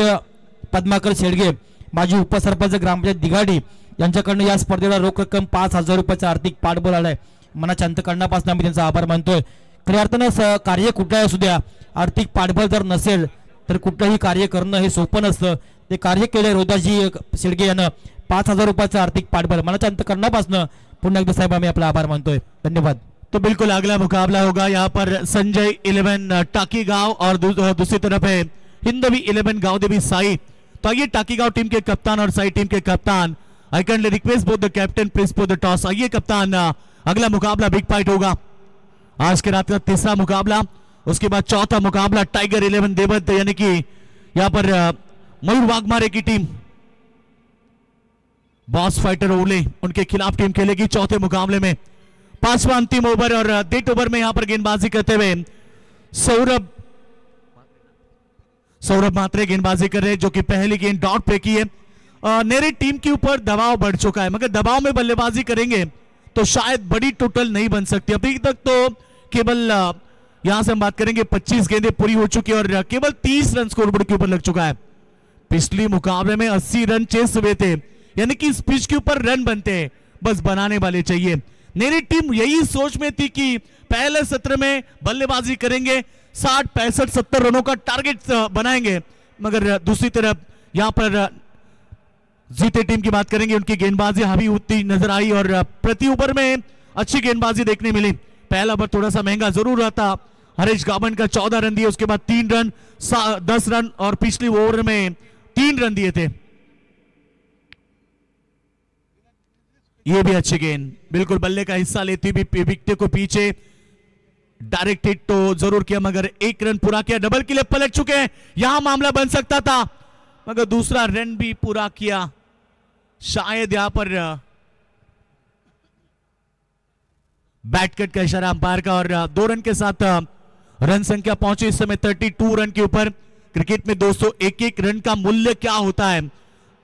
पद्माकर शेडगे माजी उपसरपंच ग्रामपंचायत दिगाडी यांच्याकडनं या स्पर्धेला रोख रक्कम 5,000 रुपयाचा आर्थिक पाठबळ आलाय। मनाच्या अंतकरणापासून आम्ही त्यांचा आभार मानतोय। खऱ्या अर्थानं कार्य कुठलंही असू द्या, आर्थिक पाठबळ जर नसेल तर कुठलंही कार्य करणं हे सोपं नसतं। ते कार्य केलंय रोहिदासजी शेडगे यानं 5,000 रुपयाचं आर्थिक पाठबळ। मनाच्या अंतकरणापासून पुन्हा एकदा साहेब आम्ही आपला आभार मानतोय, धन्यवाद। तो बिल्कुल अगला मुकाबला होगा यहाँ पर संजय 11 टाकी गांव और दूसरी तरफ है हिंदवी 11 गांव देवी साई। तो आइए टाकी गांव टीम के कप्तान और साई टीम के कप्तान, आई kindly request both the captain please for the toss. आइए कप्तान, अगला मुकाबला बिग फाइट होगा, आज के रात का तीसरा मुकाबला, उसके बाद चौथा मुकाबला टाइगर 11 देवत यानी कि यहाँ पर मयूर वाघमारे की टीम बॉस फाइटर ओले उनके खिलाफ टीम खेलेगी चौथे मुकाबले में। 5वां अंतिम ओवर और डेट ओवर में यहां पर गेंदबाजी करते हुए सौरभ मात्रे गेंदबाजी कर रहे हैं, जो कि पहली गेंद डॉट पे की है। नेरी टीम के ऊपर दबाव बढ़ चुका है, मगर दबाव में बल्लेबाजी करेंगे तो शायद बड़ी टोटल नहीं बन सकती। अभी तक तो केवल यहां से हम बात करेंगे 25 गेंदें पूरी हो चुकी है और केवल 30 रन स्कोरबोर्ड के ऊपर लग चुका है। पिछली मुकाबले में 80 रन चेस हुए थे, यानी कि इस पिच के ऊपर रन बनते हैं, बस बनाने वाले चाहिए। नेरी टीम यही सोच में थी कि पहले सत्र में बल्लेबाजी करेंगे, 60, 65, 70 रनों का टारगेट बनाएंगे, मगर दूसरी तरफ यहां पर जीते टीम की बात करेंगे, उनकी गेंदबाजी हावी होती नजर आई और प्रति ओवर में अच्छी गेंदबाजी देखने मिली। पहला ओवर थोड़ा सा महंगा जरूर रहा था, हरीश गाबन का 14 रन दिए, उसके बाद 3 रन 10 रन और पिछली ओवर में 3 रन दिए थे। ये भी अच्छी गेंद, बिल्कुल बल्ले का हिस्सा लेती भी विकेट को पीछे डायरेक्ट हिट तो जरूर किया, मगर 1 रन पूरा किया। डबल के लिए पलट चुके हैं, यहां मामला बन सकता था, मगर दूसरा रन भी पूरा किया। शायद यहां पर बैट कट का इशारा अंपायर का और 2 रन के साथ रन संख्या पहुंची इस समय 32 रन के ऊपर। क्रिकेट में दोस्तों 1-1 रन का मूल्य क्या होता है,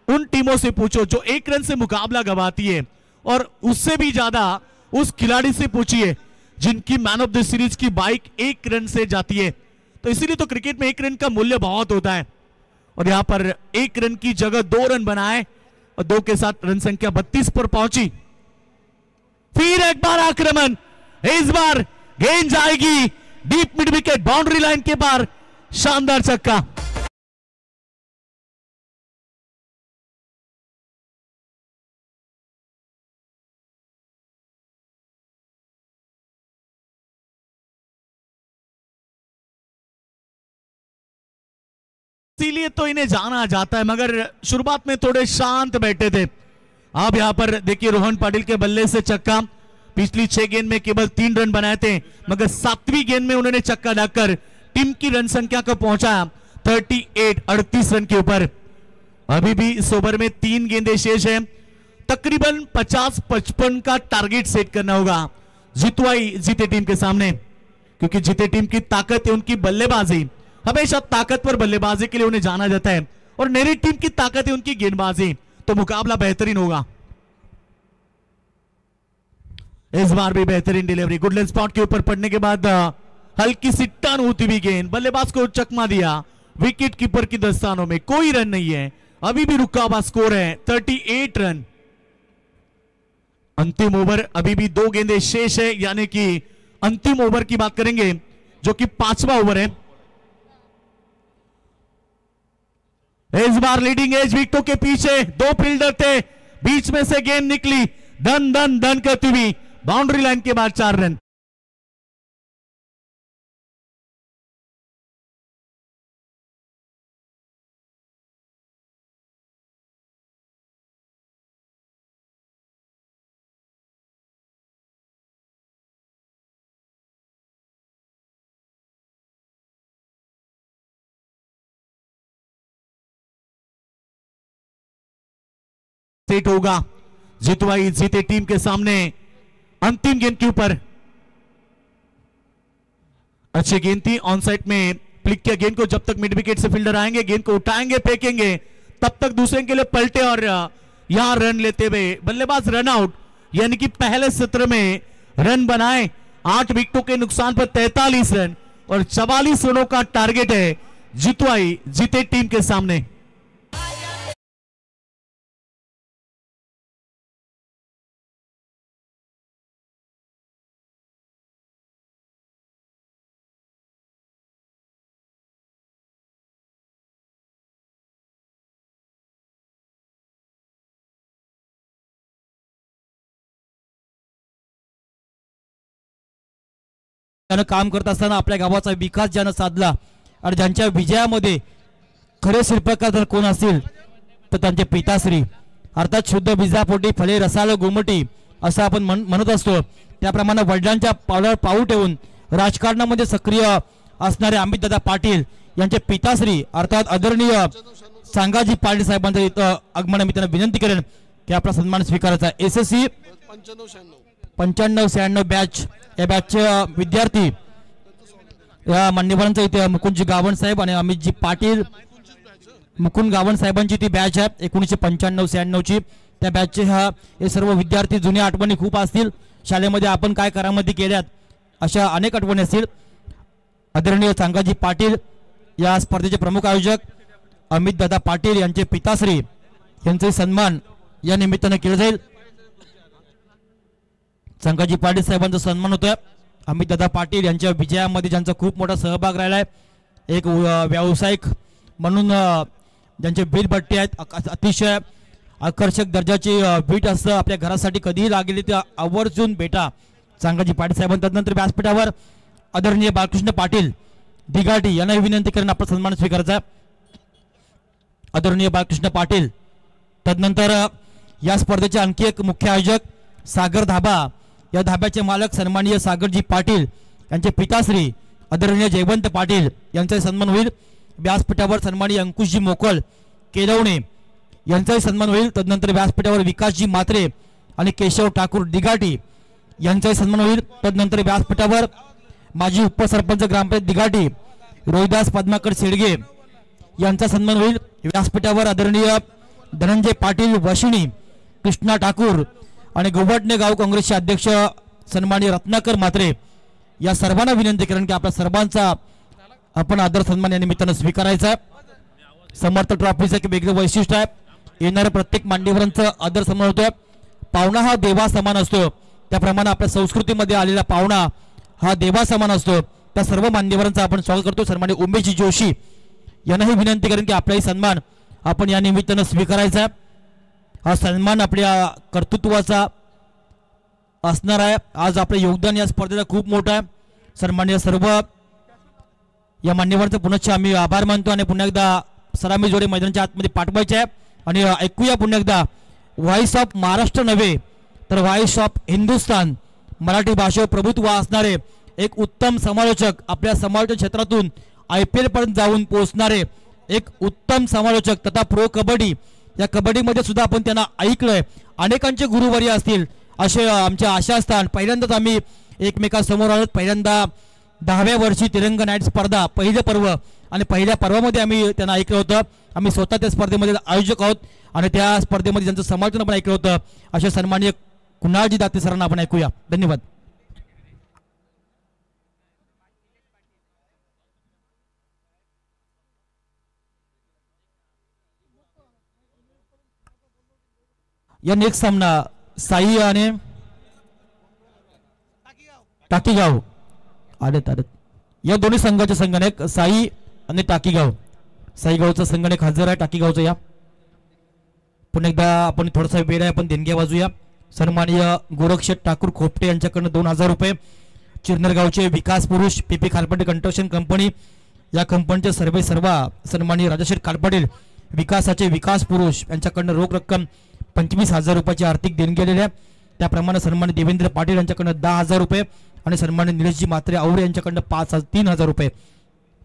उन टीमों से पूछो जो 1 रन से मुकाबला गवाती है, और उससे भी ज्यादा उस खिलाड़ी से पूछिए जिनकी मैन ऑफ द सीरीज की बाइक 1 रन से जाती है। तो इसीलिए तो क्रिकेट में 1 रन का मूल्य बहुत होता है, और यहां पर 1 रन की जगह 2 रन बनाए और 2 के साथ रन संख्या 32 पर पहुंची। फिर एक बार आक्रमण, इस बार गेंद जाएगी deep mid wicket, boundary line के पार, शानदार छक्का। इसीलिए तो इन्हें जाना जाता है, मगर शुरुआत में थोड़े शांत बैठे थे। अब यहां पर देखिए रोहन पाटिल के बल्ले से छक्का। पिछली 6 गेंद में केवल 3 रन बनाए थे, मगर 7वीं गेंद में उन्होंने छक्का लगाकर टीम की रन संख्या को पहुंचाया 38 रन के ऊपर। अभी भी इस ओवर में 3 गेंदें शेष है, तकरीबन 50-55 का टारगेट सेट करना होगा जितवाई जीते टीम के सामने, क्योंकि जीते टीम की ताकत है उनकी बल्लेबाजी। हमेशा ताकतवर बल्लेबाजी के लिए उन्हें जाना जाता है, और नेरी टीम की ताकत है उनकी गेंदबाजी, तो मुकाबला बेहतरीन होगा। इस बार भी बेहतरीन डिलीवरी, गुड लेंथ स्पॉट के ऊपर पड़ने के बाद हल्की सी टर्न होती हुई गेंद, बल्लेबाज को चकमा दिया। विकेट कीपर की दस्तानों में कोई रन नहीं है, अभी भी रुका हुआ स्कोर है 38 रन। अंतिम ओवर अभी भी 2 गेंदें शेष है, यानी कि अंतिम ओवर की बात करेंगे जो कि 5वां ओवर है। इस बार लीडिंग एज विकेटों के पीछे 2 फील्डर थे, बीच में से गेंद निकली धन धन धन करती हुई, बाउंड्री लाइन के बाद 4 रन। सेट होगा जितवाई जीते टीम के सामने अंतिम गेंद के ऊपर। अच्छी गेंद थी, ऑन साइड में फ्लिक किया गेंद को, जब तक मिड विकेट से फील्डर आएंगे गेंद को उठाएंगे फेंकेंगे, तब तक दूसरे के लिए पलटे और यहां रन लेते हुए बल्लेबाज रन आउट, यानी कि पहले सत्र में रन बनाए 8 विकेटों के नुकसान पर 43 रन और 44 रनों का टारगेट है जितवाई जीते टीम के सामने। त्यानं काम करत असताना आपल्या गावाचा विकास ज्यानं साधला आणि ज्यांच्या विजयामध्ये खरे शिल्पकार जर कोण असतील तर त्यांचे पिताश्री, अर्थात शुद्ध बीजापोटी फळे रसाळ गोमटी असं आपण म्हणत असतो, त्याप्रमाणे वडिलांच्या पावलावर पाऊल ठेवून राजकारणामध्ये सक्रिय असणारे अमितदादा पाटील यांचे पिताश्री अर्थात आदरणीय सांगाजी पाटील साहेबांचं इथं आगमन मी त्यांना विनंती करेन की आपला सन्मान स्वीकारायचा। एसएससी 95-96 बॅच, या बॅचचे विद्यार्थी या मान्यवरांचा इथे मुकुंदजी गावण साहेब आणि अमितजी पाटील, मुकुंद गावण साहेबांची ती बॅच आहे 1995-96 ची। त्या बॅचचे हे सर्व विद्यार्थी जुन्या आठवणी खूप असतील, शाळेमध्ये आपण काय करामती केल्यात अशा अनेक आठवणी असतील। आदरणीय सांगाजी पाटील या स्पर्धेचे प्रमुख आयोजक अमितदादा पाटील यांचे पिताश्री यांचे सन्मान या निमित्ताने केला जाईल। सांगाजी पाटील साहेबांचा सन्मान होतोय। अमितदादा पाटील यांच्या विजयामध्ये ज्यांचा खूप मोठा सहभाग राहिला आहे, एक व्यावसायिक म्हणून ज्यांचे वीटभट्टी आहेत, अतिशय आकर्षक दर्जाची वीट असतं, आपल्या घरासाठी कधीही लागेल ते आवर्जून भेटा सांगाजी पाटील साहेबांना। त्यानंतर व्यासपीठावर आदरणीय बाळकृष्ण पाटील दिघाटी यांना विनंती करून आपला सन्मान स्वीकारायचा। आदरणीय बाळकृष्ण पाटील, तदनंतर या स्पर्धेचे आणखी एक मुख्य आयोजक सागर धाबा, या धाब्याचे मालक सन्माननीय सागरजी पाटील यांचे पिताश्री आदरणीय जयवंत पाटील यांचा सन्मान होईल। व्यासपीठावर सन्माननीय अंकुशजी मोकळ केलवणे यांचाही सन्मान होईल। तदनंतर व्यासपीठावर विकासजी मात्रे आणि केशव ठाकूर दिघाटी यांचाही सन्मान होईल। तदनंतर व्यासपीठावर माजी उपसरपंच ग्रामपंचायत दिघाटी रोहिदास पद्माकर शेडगे यांचा सन्मान होईल। व्यासपीठावर आदरणीय धनंजय पाटील वशिणी, कृष्णा ठाकूर आणि गोवटणे गाव काँग्रेसचे अध्यक्ष सन्माननीय रत्नाकर मात्रे या सर्वांना विनंती करेन की आपल्या सर्वांचा आपण आदर सन्मान या निमित्तानं स्वीकारायचा। समर्थ ट्रॉफीचं एक वेगळं वैशिष्ट्य आहे, येणाऱ्या प्रत्येक मान्यवरांचा आदर सन्मान होतोय। पाहुणा हा देवा समान असतो, त्याप्रमाणे आपल्या संस्कृतीमध्ये आलेला पाहुणा हा देवा समान असतो. त्या सर्व मान्यवरांचं आपण स्वागत करतो. सन्माननीय उमेशजी जोशी यांनाही विनंती करेन की आपलाही सन्मान आपण या निमित्तानं स्वीकारायचा. हा सन्मान आपल्या कर्तृत्वाचा असणार आहे. आज आपलं योगदान या स्पर्धेला खूप मोठं आहे. सन्माननीय सर्व या मान्यवरांचं पुनश्च आम्ही आभार मानतो आणि पुन्हा एकदा सलामी जोडे मैदानाच्या आतमध्ये पाठवायचे आहे. आणि ऐकूया पुन्हा एकदा व्हॉइस ऑफ महाराष्ट्र नव्हे तर व्हॉइस ऑफ हिंदुस्थान मराठी भाषेवर प्रभुत्व असणारे एक उत्तम समालोचक, आपल्या समालोचन क्षेत्रातून IPL पर्यंत जाऊन पोहोचणारे एक उत्तम समालोचक तथा प्रो कबड्डी या कबड्डीमध्ये सुद्धा आपण त्यांना ऐकलंय. अनेकांचे गुरुवर्य असतील असे आमच्या आशास्थान. पहिल्यांदाच आम्ही एकमेकांसमोर आलो. पहिल्यांदा 10व्या वर्षी तिरंगा नाईट स्पर्धा पहिले पर्व आणि पहिल्या पर्वामध्ये आम्ही त्यांना ऐकलं होतं. आम्ही स्वतः त्या स्पर्धेमध्ये आयोजक आहोत आणि त्या स्पर्धेमध्ये त्यांचं समालोचन आपण ऐकलं होतं. अशा सन्माननीय कुणालजी दाते सरांना आपण ऐकूया. धन्यवाद. या नेक्स्ट सामना साई आणि टाकीगाव आलेत. या दोन्ही संघाचे संगणक साई आणि टाकीगाव. साईगावचा संगणक हजर आहे. टाकीगावचा या पुन्हा एकदा आपण थोडासा वेळ आहे आपण देणग्या वाजूया. सन्माननीय गोरक्षेठ ठाकूर खोपटे यांच्याकडनं 2000 रुपये. चिरनरगावचे विकास पुरुष PP खालपाटील कंस्ट्रक्शन कंपनी या कंपनीचे सर्वा सन्माननीय राजाशेठ खालपाटील विकासाचे विकास पुरुष यांच्याकडनं रोख रक्कम 25,000 रुपयाची आर्थिक देणगी आलेली आहे. त्याप्रमाणे सन्माननीय देवेंद्र पाटील यांच्याकडनं 10,000 रुपये आणि सन्माननीय निलेशजी म्हात्रे आवरे यांच्याकडनं 3,000 रुपये.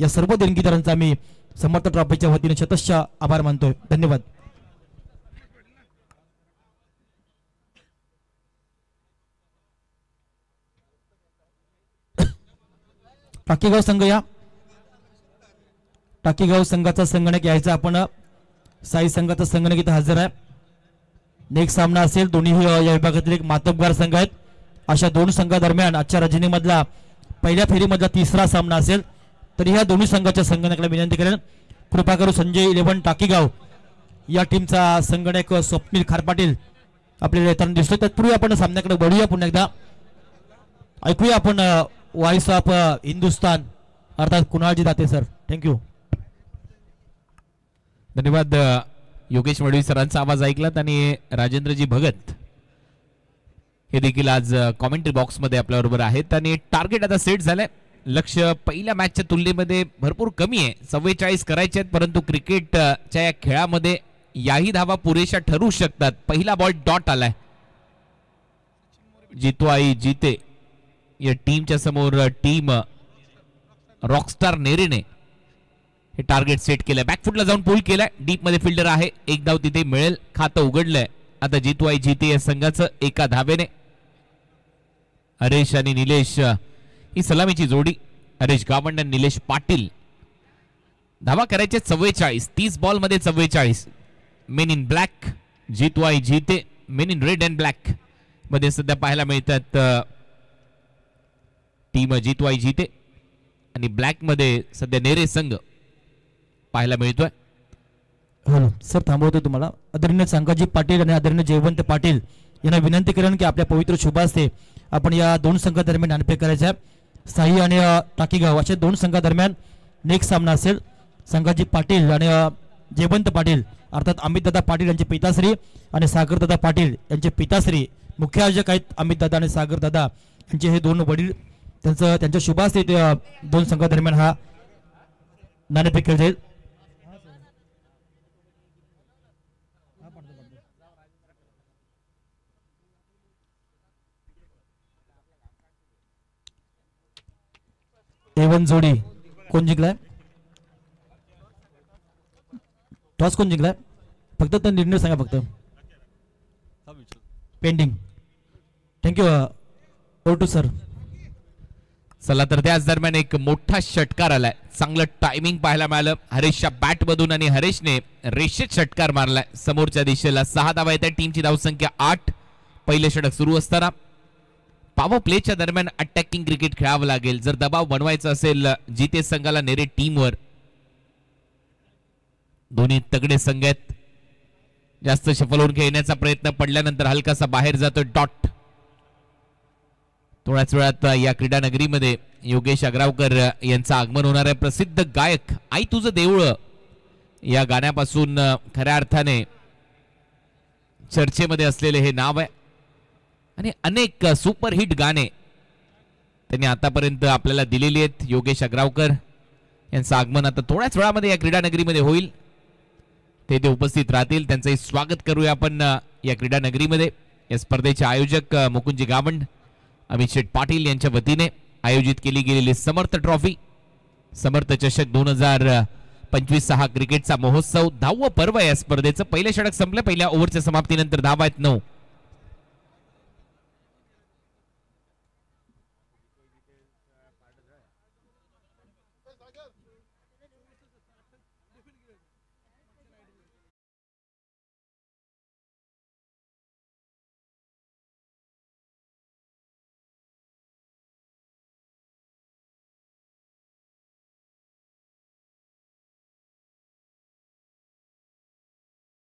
या सर्व देणगीदारांचा आम्ही समर्थ ट्रॉफीच्या वतीने शतश आभार मानतोय. धन्यवाद. टाकीगाव संघ या. टाकीगाव संघाचा संगणक यायचा आपण. साई संघाचा संगणक इथं हजर आहे. नेक्स्ट सामना असेल. दोन्ही या विभागातील एक मातब्गार संघ आहेत. अशा दोन संघादरम्यान आजच्या रजनीमधला पहिल्या फेरीमधला तिसरा सामना असेल. तरी ह्या दोन्ही संघाच्या संगणकाला विनंती करेन कृपा करू संजय 11 टाकीगाव या टीमचा संगणक स्वप्नील खारपाटील आपल्याला येताना दिसतो. तत्पूर्वी आपण सामन्याकडे वळूया. पुन्हा एकदा ऐकूया आपण व्हॉइस ऑफ हिंदुस्थान अर्थात कुणालजी दाते सर. थँक्यू. धन्यवाद. योगेश मडवी सरांचा आवाज ऐकलात आणि राजेंद्रजी भगत हे देखील आज कॉमेंट्री बॉक्स मध्ये आपल्या बरोबर आहेत. आणि टार्गेट आता सेट झालंय. लक्ष पहिल्या मॅचच्या तुलनेमध्ये भरपूर कमी आहे. 44 करायचे आहेत. परंतु क्रिकेटच्या या खेळामध्ये याही धावा पुरेशा ठरू शकतात. पहिला बॉल डॉट आलाय. जितो आई जीते या टीमच्या समोर टीम रॉकस्टार नेरेने हे टार्गेट सेट केलंय. बॅकफुटला जाऊन पुल केलाय. डीप मध्ये फिल्डर आहे. एक धाव तिथे मिळेल. खातं उघडलंय आता जितो आई जीते या संघाचं एका धावेने. हरेश आणि निलेश ही सलामीची जोडी. हरेश गावंड आणि निलेश पाटील. धावा करायचे 44. 30 बॉल मध्ये 44. मेन इन ब्लॅक जितो आई जीते. Main in red and black मध्ये सध्या पाहायला मिळतात टीम जितो आई जीते आणि ब्लॅक मध्ये सध्या नेरे संघ पाहायला मिळतोय. हॅलो सर, थांबवतो तुम्हाला. आदरणीय संगाजी पाटील आणि आदरणीय जयवंत पाटील यांना विनंती करेन की आपल्या पवित्र शुभास्ते आपण या दोन संघादरम्यान नाणेफेक करायचे आहे. साई आणि टाकीगाव अशा दोन संघादरम्यान नेक्स्ट सामना असेल. संगाजी पाटील आणि जयवंत पाटील अर्थात अमितदादा पाटील यांचे पिताश्री आणि सागरदादा पाटील यांचे पिताश्री मुख्य आयोजक आहेत. अमितदादा आणि सागरदादा यांचे हे दोन वडील. त्यांच्या शुभास्ते दोन संघादरम्यान हा नाणेफेक खेळ जाईल. A1 जोडी कोण जिंकलाय? टॉस कोण जिंकलाय? फक्त तो निर्णय सांगा. फक्त पेंडिंग. थँक्यू. ओटू सर. चला तर त्याच दरम्यान एक मोठा षटकार आलाय. चांगलं टायमिंग पाहायला मिळालं हरेशच्या बॅट मधून आणि हरेशने रेषेत षटकार मारलाय समोरच्या दिशेला. 6 धावा येत. टीमची धावसंख्या 8. पहिले षटक सुरू असताना पॉवर प्लेच्या दरम्यान अटॅकिंग क्रिकेट खेळावं लागेल जर दबाव बनवायचा असेल जीते संघाला नेरे टीमवर. दोन्ही तगडे संघ आहेत. जास्त शफल होऊन खेळण्याचा प्रयत्न पडल्यानंतर हलकासा बाहेर जातो डॉट. थोड्याच वेळात या क्रीडा नगरीमध्ये योगेश अग्रावकर यांचं आगमन होणार आहे. प्रसिद्ध गायक आई तुझं देऊळ या गाण्यापासून खऱ्या अर्थाने चर्चेमध्ये असलेले हे नाव आहे आणि अनेक सुपरहिट गाणे त्यांनी आतापर्यंत आपल्याला दिलेली आहेत. योगेश अग्रावकर यांचं आगमन आता थोड्याच वेळामध्ये या क्रीडा नगरीमध्ये होईल. ते उपस्थित राहतील. त्यांचंही स्वागत करूया आपण या क्रीडा नगरीमध्ये. या स्पर्धेचे आयोजक मुकुंदजी गावंड, अमित शेठ पाटील यांच्या वतीने आयोजित केली गेलेली समर्थ ट्रॉफी, समर्थ चषक 2025 हा क्रिकेटचा महोत्सव 10वं पर्व या स्पर्धेचं. पहिले षटक संपलं. पहिल्या ओव्हरच्या समाप्तीनंतर धावा आहेत 9.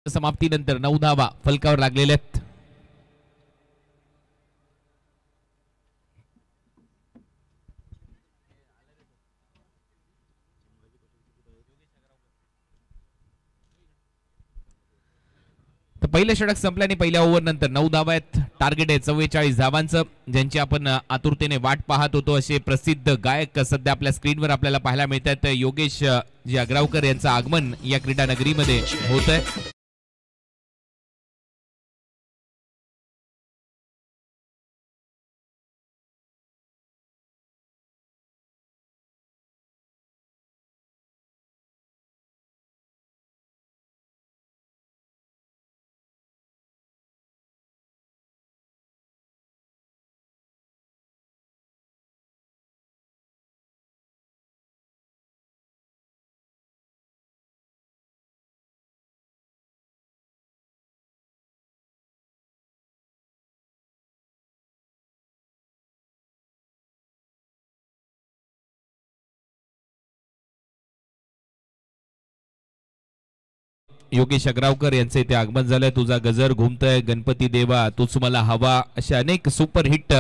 समाप्तीनंतर 9 धावा फलकावर लागलेल्या आहेत. तर पहिलं षटक संपलं आणि पहिल्या ओव्हर नंतर 9 धावा आहेत. टार्गेट आहे 44 धावांचं, ज्यांची आपण आतुरतेने वाट पाहत होतो. असे प्रसिद्ध गायक सध्या आपल्या स्क्रीनवर आपल्याला पाहायला मिळतात. योगेश जी अग्रावकर यांचं आगमन या क्रीडा नगरीमध्ये होत आहे. योगेश अग्रावकर यांचे इथे आगमन झालंय. तुझा गजर घुमतोय, गणपती देवा, तूच मला हवा, असे अनेक सुपरहिट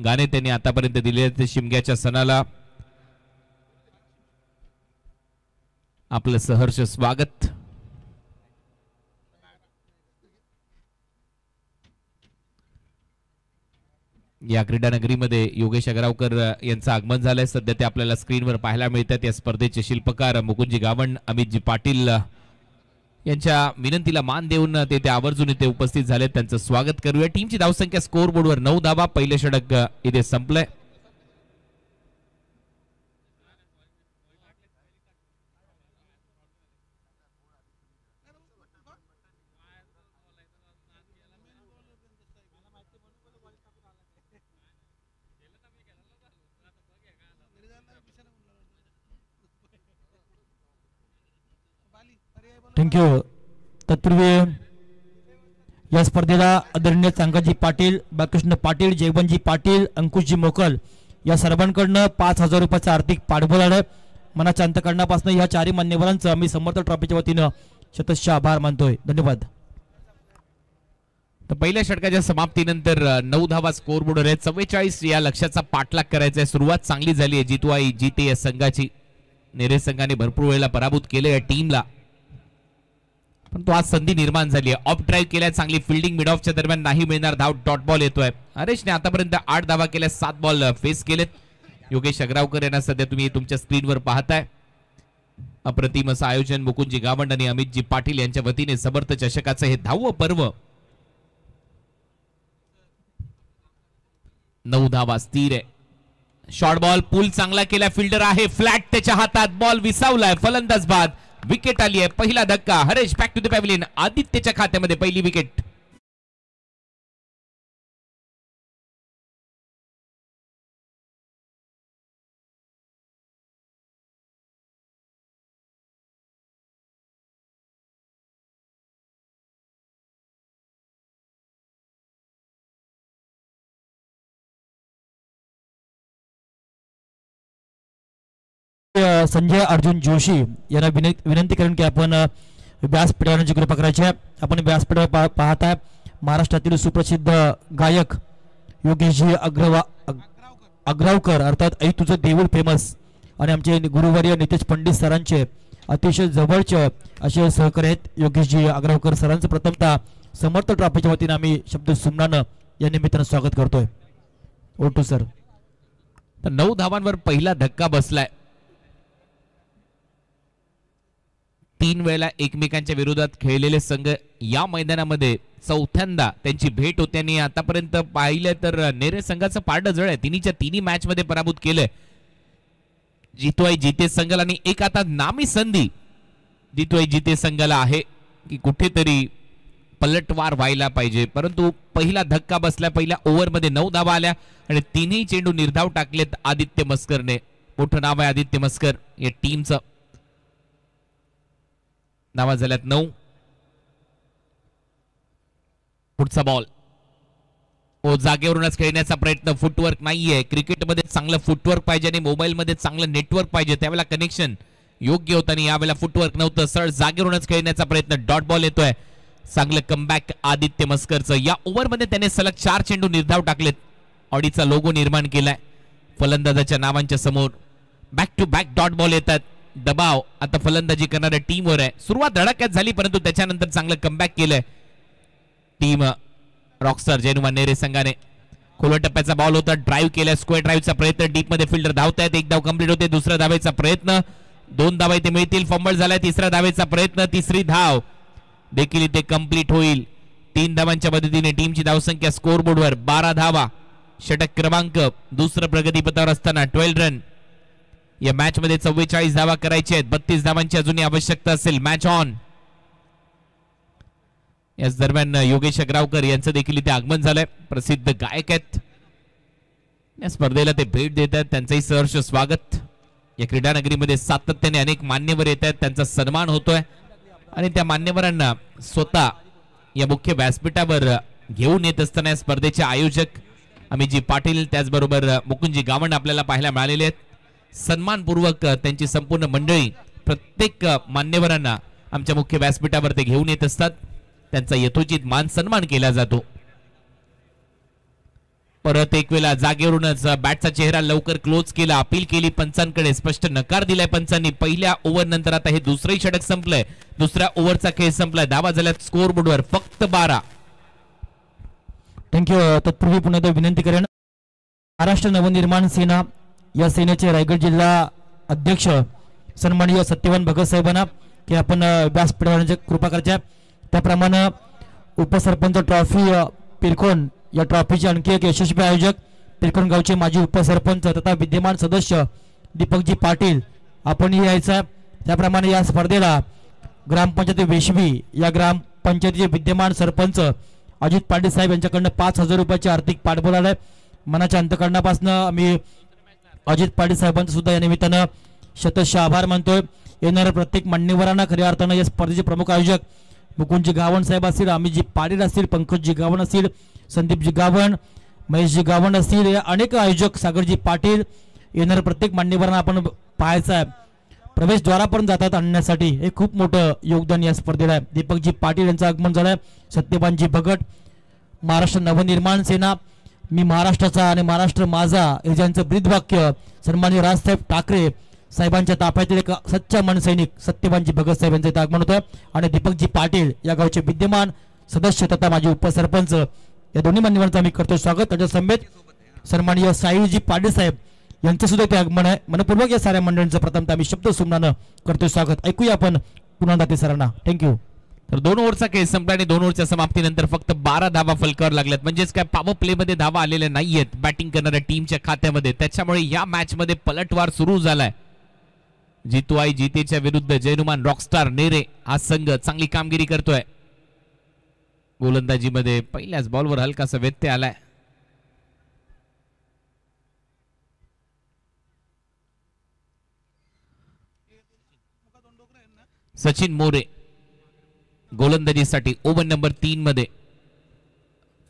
गाणे त्यांनी आतापर्यंत दिले आहेत. शिमग्याच्या सणाला आपलं सहर्ष स्वागत. या क्रीडा नगरीमध्ये योगेश अग्रावकर यांचं आगमन झालंय. सध्या ते आपल्याला स्क्रीनवर पाहायला मिळतात. या स्पर्धेचे शिल्पकार मुकुंदजी गावंड, अमितजी पाटील यांच्या विनंतीला मान देऊन ते आवर्जून इथे उपस्थित झाले. त्यांचं स्वागत करूया. टीमची धावसंख्या स्कोर बोर्डवर 9 धावा. पहिले षटक इथे संपलंय. थँक्यू. तत्पूर्वी या स्पर्धेला आदरणीय चांगाजी पाटील, बाळकृष्ण पाटील, जयवंतजी पाटील, अंकुशजी मोकल या सर्वांकडनं 5,000 रुपयाचा आर्थिक पाठबळ आलं. मनाच्या अंतकरणापासून ह्या चारही मान्यवरांचं आम्ही समर्थ ट्रॉफीच्या वतीनं शतश आभार मानतोय. धन्यवाद. तर पहिल्या षटकाच्या समाप्तीनंतर 9 धावा स्कोर बोर्डवर आहे. 44 या लक्ष्याचा पाठलाग करायचा आहे. सुरुवात चांगली झाली आहे जितवाई जीते या संघाची. नेरे संघाने भरपूर वेळेला पराभूत केले या टीमला, पण तो आज संधी निर्माण झाली आहे. ऑफ ड्राईव्ह केल्या, चांगली फिल्डिंग मिड ऑफच्या दरम्यान नाही मिळणार धाव. डॉट बॉल येतोय. हरेशने आतापर्यंत 8 धावा केल्या, 7 बॉल फेस केलेत. योगेश अग्रावकर यांना सध्या तुम्ही तुमच्या स्क्रीनवर पाहताय. अप्रतिम असं आयोजन मुकुंदजी गावंड आणि अमितजी पाटील यांच्या वतीने समर्थ चषकाचं हे 10वं पर्व. 9 धावा स्थिर आहे. शॉर्ट बॉल पूल चांगला केला, फिल्डर आहे फ्लॅट त्याच्या हातात, बॉल विसावलाय, फलंदाज बाद, विकेट आली आहे. पहिला धक्का. Haresh back to the pavilion. आदित्यच्या खात्यामध्ये पहिली विकेट. संजय अर्जुन जोशी यांना विनंती करेन की आपण व्यासपीठावरची कृपा करायची आहे. आपण व्यासपीठावर पाहताय महाराष्ट्रातील सुप्रसिद्ध गायक योगेशजी अग्रावकर अर्थात आई तुझं देऊळ फेमस आणि आमचे गुरुवर्य नितेश पंडित सरांचे अतिशय जवळचे असे सहकारी आहेत योगेशजी अग्रावकर सरांचं प्रथमतः समर्थ ट्रॉफीच्या वतीने आम्ही शब्द सुमनानं या निमित्तानं स्वागत करतोय. ओटू सर. तर 9 धावांवर पहिला धक्का बसलाय. 3 वेळेला एकमेकांच्या विरोधात खेळलेले संघ या मैदानामध्ये चौथ्यांदा त्यांची भेट होते आणि आतापर्यंत पाहिलं तर नेरे संघाचं पारडं जड आहे. तिन्हीच्या तिन्ही मॅच मध्ये पराभूत केलंय जितवाई जिते संघाला आणि एक आता नामी संधी जितवाई जिते संघाला आहे की कुठेतरी पलटवार व्हायला पाहिजे. परंतु पहिला धक्का बसला. पहिल्या ओव्हरमध्ये 9 धावा आल्या आणि 3ही चेंडू निर्धाव टाकलेत आदित्य मस्करने. मोठं नाव आहे आदित्य मस्कर या टीमचं. धावा झाल्यात 9. पुढचा बॉल जागेवरूनच खेळण्याचा प्रयत्न. फुटवर्क नाहीये. क्रिकेटमध्ये चांगलं फुटवर्क पाहिजे आणि मोबाईलमध्ये चांगलं नेटवर्क पाहिजे. त्यावेळेला कनेक्शन योग्य होतं आणि यावेळेला फुटवर्क नव्हतं. सरळ जागेवरूनच खेळण्याचा प्रयत्न. डॉट बॉल येतोय. चांगलं कमबॅक आदित्य मस्करचं. या ओव्हरमध्ये त्याने सलग 4 चेंडू निर्धाव टाकलेत. ऑडीचा लोगो निर्माण केलाय फलंदाजाच्या नावांच्या समोर. Back to back dot ball येतात. दबाव आता फलंदाजी करणाऱ्या टीमवर आहे. सुरुवात धडाक्यात झाली परंतु त्याच्यानंतर चांगलं कमबॅक केलंय टीम रॉकस्टार जैनुमा नेरे संघाने. खोलवर टप्प्याचा बॉल होता. ड्राईव्ह केलाय. स्क्वेअर ड्राईव्हचा प्रयत्न. डीप मध्ये फिल्डर धावतायत. 1 धाव कंप्लीट होते. दुसऱ्या धावेचा प्रयत्न. 2 धावा इथे मिळतील. फंबल झालाय. तिसऱ्या धावेचा प्रयत्न. तिसरी धाव देखील इथे कंप्लीट होईल. 3 धावांच्या मदतीने टीमची धावसंख्या स्कोर बोर्डवर 12 धावा. षटक क्रमांक दुसरं प्रगतीपथावर असताना 12 रन. या मॅच मध्ये 44 धावा करायच्या आहेत. 32 धावांची अजूनही आवश्यकता असेल. Match on. याच दरम्यान योगेश अग्रावकर यांचं देखील इथे आगमन झालंय. प्रसिद्ध गायक आहेत. या स्पर्धेला ते भेट देत आहेत. त्यांचंही सहर्ष स्वागत. या क्रीडा नगरीमध्ये सातत्याने अनेक मान्यवर येत आहेत. त्यांचा सन्मान होतोय आणि त्या मान्यवरांना स्वतः या मुख्य व्यासपीठावर घेऊन येत असताना या स्पर्धेचे आयोजक अमितजी पाटील त्याचबरोबर मुकुंदजी गावंड आपल्याला पाहायला मिळालेले आहेत. सन्मानपूर्वक त्यांची संपूर्ण मंडळी प्रत्येक मान्यवरांना आमच्या मुख्य व्यासपीठावर ते घेऊन येत असतात. त्यांचा यथोचित मान सन्मान केला जातो. परत एक वेळा जागेवरूनच बॅटचा चेहरा लवकर क्लोज केला. अपील केली पंचांकडे. स्पष्ट नकार दिलाय पंचांनी. पहिल्या ओव्हर नंतर आता हे दुसरंही षटक संपलंय. दुसऱ्या ओव्हरचा खेळ संपलाय. धावा झाल्यात स्कोर बोर्डवर फक्त 12. थँक्यू. तत्पूर्वी पुन्हा एकदा विनंती करेन महाराष्ट्र नवनिर्माण सेना या सेनेचे रायगड जिल्हा अध्यक्ष सन्माननीय सत्यवान भगत साहेबांना की आपण व्यासपीठावर कृपा करायच्या. त्याप्रमाणे उपसरपंच ट्रॉफी पिरकोन या ट्रॉफीचे आणखी एक यशस्वी आयोजक पिरकोन गावचे माजी उपसरपंच तथा विद्यमान सदस्य दीपकजी पाटील आपण यायचा. त्याप्रमाणे या स्पर्धेला ग्रामपंचायत वेशवी या ग्रामपंचायतीचे विद्यमान सरपंच अजित पाटील साहेब यांच्याकडनं 5,000 रुपयाचे आर्थिक पाठबळ आलाय. मनाच्या अंतकरणापासून आम्ही अजित पाटील साहेबांचं सुद्धा या निमित्तानं शतशः आभार मानतोय. येणाऱ्या प्रत्येक मान्यवरांना खऱ्या अर्थानं या स्पर्धेचे प्रमुख आयोजक मुकुंदजी गावंड साहेब असतील, अमितजी पाटील असतील, पंकजजी गावंड असतील, संदीपजी गावंड, महेशजी गावंड असतील, या अनेक आयोजक सागरजी पाटील येणाऱ्या प्रत्येक मान्यवरांना आपण पाहायचं आहे. प्रवेशद्वारापर्यंत जातात आणण्यासाठी हे खूप मोठं योगदान या स्पर्धेला आहे. दीपकजी पाटील यांचं आगमन झालंय. सत्यवानजी भगत महाराष्ट्र नवनिर्माण सेना मी महाराष्ट्राचा आणि महाराष्ट्र माझा हे ज्यांचं ब्रीदवाक्य सन्माननीय राजसाहेब ठाकरे साहेबांच्या ताफ्यातील एक सच्चा मनसैनिक सत्यवानजी भगत साहेब यांचं आगमन होतं आणि दीपकजी पाटील या गावचे विद्यमान सदस्य तथा माझे उपसरपंच या दोन्ही मान्यवरांचं आम्ही करतो स्वागत. त्याच्या समेत सन्माननीय साईजी पाटील साहेब यांचं सुद्धा ते आगमन आहे. मनपूर्वक या साऱ्या मंडळींचं प्रथमतः आम्ही शब्द सुमनानं करतोय स्वागत. ऐकूया आपण पुन्हा दाते सरांना. थँक्यू. तर 2 ओव्हरचा खेळ संपला आणि 2 ओव्हरच्या समाप्तीनंतर फक्त 12 धावा फलकावर लागल्यात. म्हणजेच काय पॉवर प्ले मध्ये धावा आलेल्या नाहीयेत बॅटिंग करणाऱ्या टीमच्या खात्यामध्ये. त्याच्यामुळे या मॅच मध्ये पलटवार सुरू झालाय. जितू आई जितेच्या विरुद्ध जैनुमान रॉकस्टार नेरे हा संघ चांगली कामगिरी करतोय. गोलंदाजीमध्ये पहिल्याच बॉलवर हलकासा व्यत्यय आलाय. सचिन मोरे गोलंदाजीसाठी ओव्हर नंबर 3 मध्ये.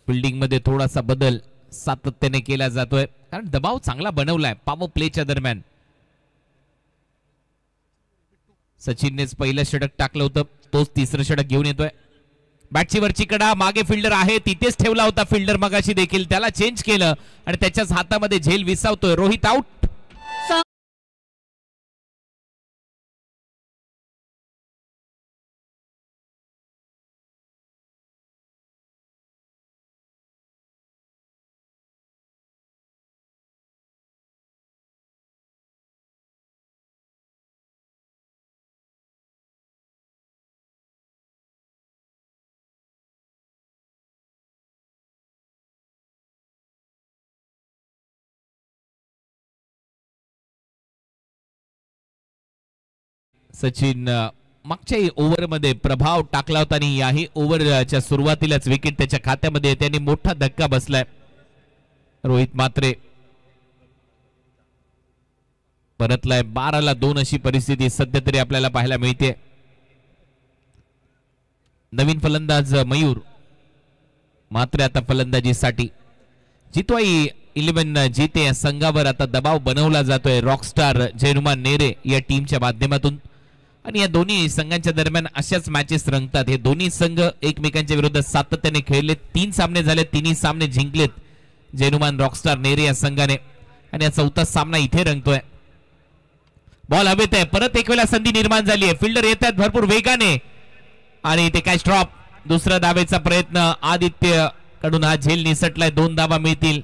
फिल्डिंग मध्ये थोडासा बदल सातत्याने केला जातोय कारण दबाव चांगला बनवलाय पॉवर प्लेच्या दरम्यान. सचिननेच पहिलं षटक टाकलं होतं तोच तिसरं षटक घेऊन येतोय. बॅटची वरची कडा, मागे फिल्डर आहे, तिथेच ठेवला होता फिल्डर मगाशी देखील, त्याला चेंज केलं आणि त्याच्याच हातामध्ये झेल विसावतोय. रोहित आउट. सचिन मागच्या ओव्हरमध्ये प्रभाव टाकला होता आणि याही ओव्हरच्या सुरुवातीलाच विकेट त्याच्या खात्यामध्ये येते आणि मोठा धक्का बसलाय. रोहित मात्रे परतलाय. 12ला 2 अशी परिस्थिती सध्या तरी आपल्याला पाहायला मिळते. नवीन फलंदाज मयूर मात्र आता फलंदाजीसाठी. जितवाई 11 जिते या संघावर आता दबाव बनवला जातोय रॉकस्टार जयनुमान नेरे या टीमच्या माध्यमातून आणि या दोन्ही संघांच्या दरम्यान अशाच मॅचेस रंगतात. हे दोन्ही संघ एकमेकांच्या विरोधात सातत्याने खेळले. 3 सामने झाले, तिन्ही सामने जिंकलेत जयनुमान रॉकस्टार नेरे या संघाने आणि या चौथा सामना इथे रंगतोय. बॉल हवेत आहे. परत एक वेळा संधी निर्माण झाली आहे. फिल्डर येत आहेत भरपूर वेगाने आणि ते कॅच ड्रॉप. दुसरा धावेचा प्रयत्न आदित्य कडून हा झेल निसटलाय. 2 धावा मिळतील.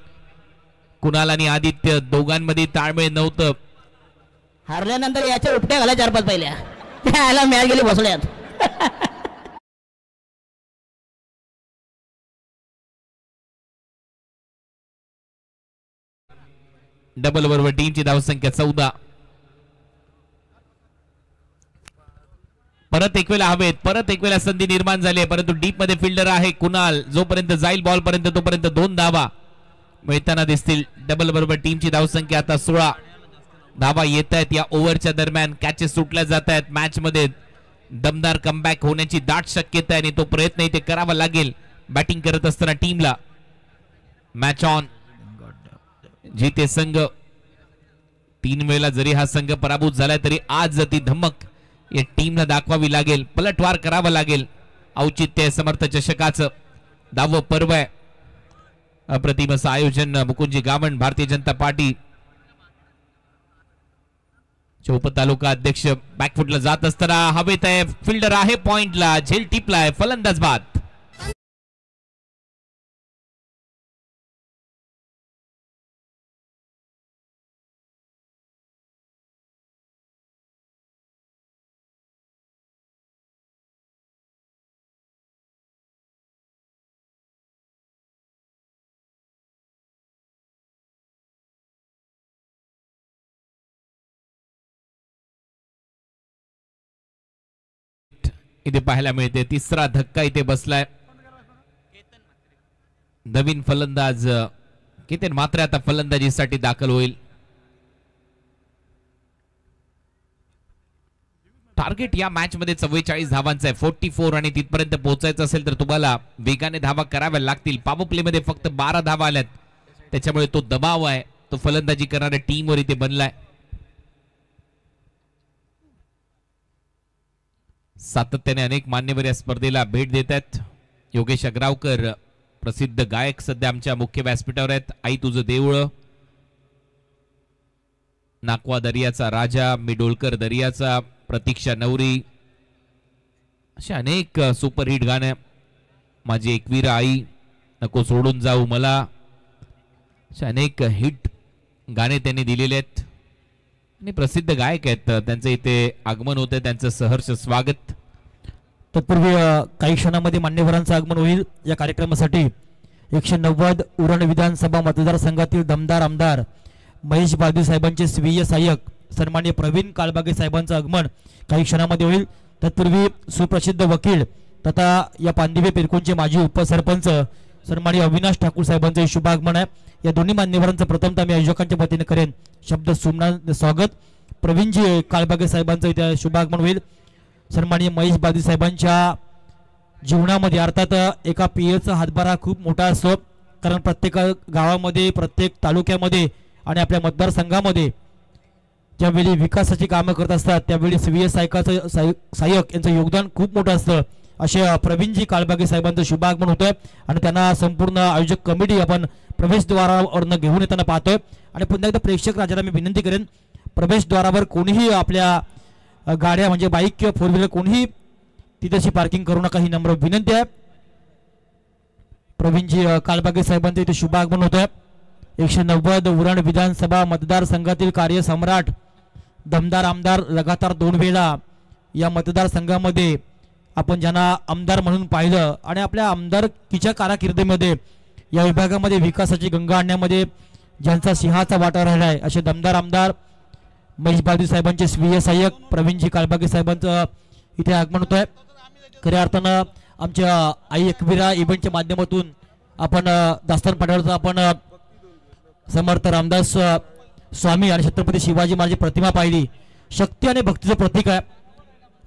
कुणाल आणि आदित्य दोघांमध्ये ताळमेळ नव्हतं. हारल्यानंतर याच्या उपट्या घाला 4-5 पहिल्या त्याला मॅच गेली बसल्यात. डबल बरोबर टीमची धावसंख्या 14. परत एक वेळा हवेत. परत एक वेळा संधी निर्माण झाली आहे परंतु डीप मध्ये फिल्डर आहे कुणाल. जोपर्यंत जाईल बॉल पर्यंत तोपर्यंत 2 धावा मिळताना दिसतील. डबल बरोबर टीमची धावसंख्या आता 16. धावा येत आहेत या ओव्हरच्या दरम्यान. कॅचेस सुटल्या जात आहेत. मॅच मध्ये दमदार कमबॅक होण्याची दाट शक्यता आहे आणि तो प्रयत्न इथे करावा लागेल बॅटिंग करत असताना टीमला. Match on. जिते संघ 3 वेळेला जरी हा संघ पराभूत झालाय तरी आज ती धमक या टीमला दाखवावी लागेल. पलटवार करावा लागेल. औचित्य समर्थ चषकाचं 10वं पर्व आहे. अप्रतिम असं आयोजन मुकुंदजी गावंड भारतीय जनता पार्टी चौप तालुका अध्यक्ष. बॅकफुटला जात असताना हवेत आहे. फिल्डर आहे पॉइंटला. झेल टिपलाय. फलंदाज बाद. इथे पाहायला मिळते. तिसरा धक्का इथे बसलाय. नवीन फलंदाज केतन मात्र आता फलंदाजीसाठी दाखल होईल. टार्गेट या मॅच मध्ये 44 धावांचा आहे. 44 आणि तिथपर्यंत पोहोचायचं असेल तर तुम्हाला वेगाने धावा कराव्या लागतील. पॉवर प्ले मध्ये फक्त 12 धावा आल्यात. त्याच्यामुळे तो दबाव आहे तो फलंदाजी करणाऱ्या टीमवर इथे बनलाय. सातत्याने अनेक मान्यवर या स्पर्धेला भेट देत आहेत. योगेश अग्रावकर प्रसिद्ध गायक सध्या आमच्या मुख्य व्यासपीठावर आहेत. आई तुझं देऊळ, नाकवा दर्याचा राजा, मी डोलकर दर्याचा, प्रतीक्षा नवरी, अशा अनेक सुपरहिट गाणे. माझी एकवीर आई, नको सोडून जाऊ मला, अशा अनेक हिट गाणे त्यांनी दिलेले आहेत आणि प्रसिद्ध गायक आहेत. त्यांचं इथे आगमन होते. त्यांचं सहर्ष स्वागत. तत्पूर्वी काही क्षणामध्ये मान्यवरांचं आगमन होईल. या कार्यक्रमासाठी 190 उरण विधानसभा मतदारसंघातील दमदार आमदार महेश बालदी साहेबांचे स्वीय सहाय्यक सन्माननीय प्रवीण काळबागे साहेबांचं आगमन काही क्षणामध्ये होईल. तत्पूर्वी सुप्रसिद्ध वकील तथा या पांदिवे पिरकोनचे माजी उपसरपंच सन्माननीय अविनाश ठाकूर साहेबांचं शुभ आगमन आहे. या दोन्ही मान्यवरांचं प्रथमतः मी आयोजकांच्या वतीने करेन शब्द सुमना स्वागत. प्रवीणजी काळबागे साहेबांचं इथे शुभ आगमन होईल. सन्माननीय महेश बालदी साहेबांच्या जीवनामध्ये अर्थात एका पीएचा हातभार हा खूप मोठा असतो. कारण प्रत्येक गावामध्ये, प्रत्येक तालुक्यामध्ये आणि आपल्या मतदारसंघामध्ये ज्यावेळी विकासाची कामं करत असतात त्यावेळी स्वीय सहाय्यक यांचं योगदान खूप मोठं असतं. असे प्रवीणजी काळबागे साहेबांचं शुभागमन होतंय आणि त्यांना संपूर्ण आयोजक कमिटी आपण प्रवेशद्वारावरनं घेऊन येताना पाहतोय. आणि पुन्हा एकदा प्रेक्षक राजाला मी विनंती करेन, प्रवेशद्वारावर कोणीही आपल्या गाड्या म्हणजे बाईक किंवा फोर व्हीलर कोणीही तिथेची पार्किंग करू नका, ही नम्र विनंती आहे. प्रवीणजी काळबागे साहेबांचं इथे शुभागमन होत आहे. 190 उरण विधानसभा मतदारसंघातील कार्यसम्राट दमदार आमदार लगातार 2 वेळा या मतदारसंघामध्ये आपण ज्यांना आमदार म्हणून पाहिलं आणि आपल्या आमदारकीच्या कारकिर्दीमध्ये या विभागामध्ये विकासाची गंगा आणण्यामध्ये ज्यांचा सिंहाचा वाटा राहिला आहे असे दमदार आमदार महेश बालदी साहेबांचे स्वीय सहाय्यक प्रवीणजी काळबागे साहेबांचं इथे आगमन होत आहे. खऱ्या अर्थानं आमच्या आई एकविरा इव्हेंटच्या माध्यमातून आपण दास्तान पाड्यावरचं आपण समर्थ रामदास स्वामी आणि छत्रपती शिवाजी महाराज प्रतिमा पाहिली. शक्ती आणि भक्तीचं प्रतीक आहे.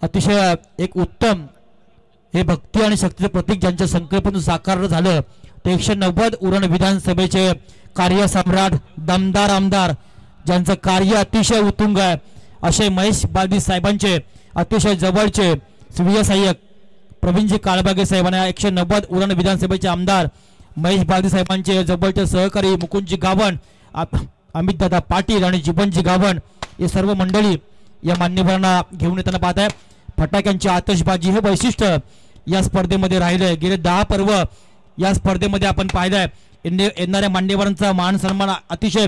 अतिशय एक उत्तम हे भक्ती आणि शक्तीचं प्रतीक ज्यांच्या संकल्पनेतून साकार झालं ते 190 उरण विधानसभेचे कार्यसम्राट दमदार आमदार ज्यांचं कार्य अतिशय उत्तुंग आहे असे महेश बालदी साहेबांचे अतिशय जवळचे स्वीय सहाय्यक प्रवीणजी काळबागे साहेबांना 190 उरण विधानसभेचे आमदार महेश बालदी साहेबांचे जवळचे सहकारी मुकुंदजी गावण, अमितदादा पाटील आणि जीवनजी गावण हे सर्व मंडळी या मान्यवरांना घेऊन येताना पाहत आहे. फटाक्यांची आतषबाजी हे वैशिष्ट्य या स्पर्धेमध्ये राहिलंय. गेले 10 पर्व या स्पर्धेमध्ये आपण पाहिलंय. येणाऱ्या मान्यवरांचा मान सन्मान अतिशय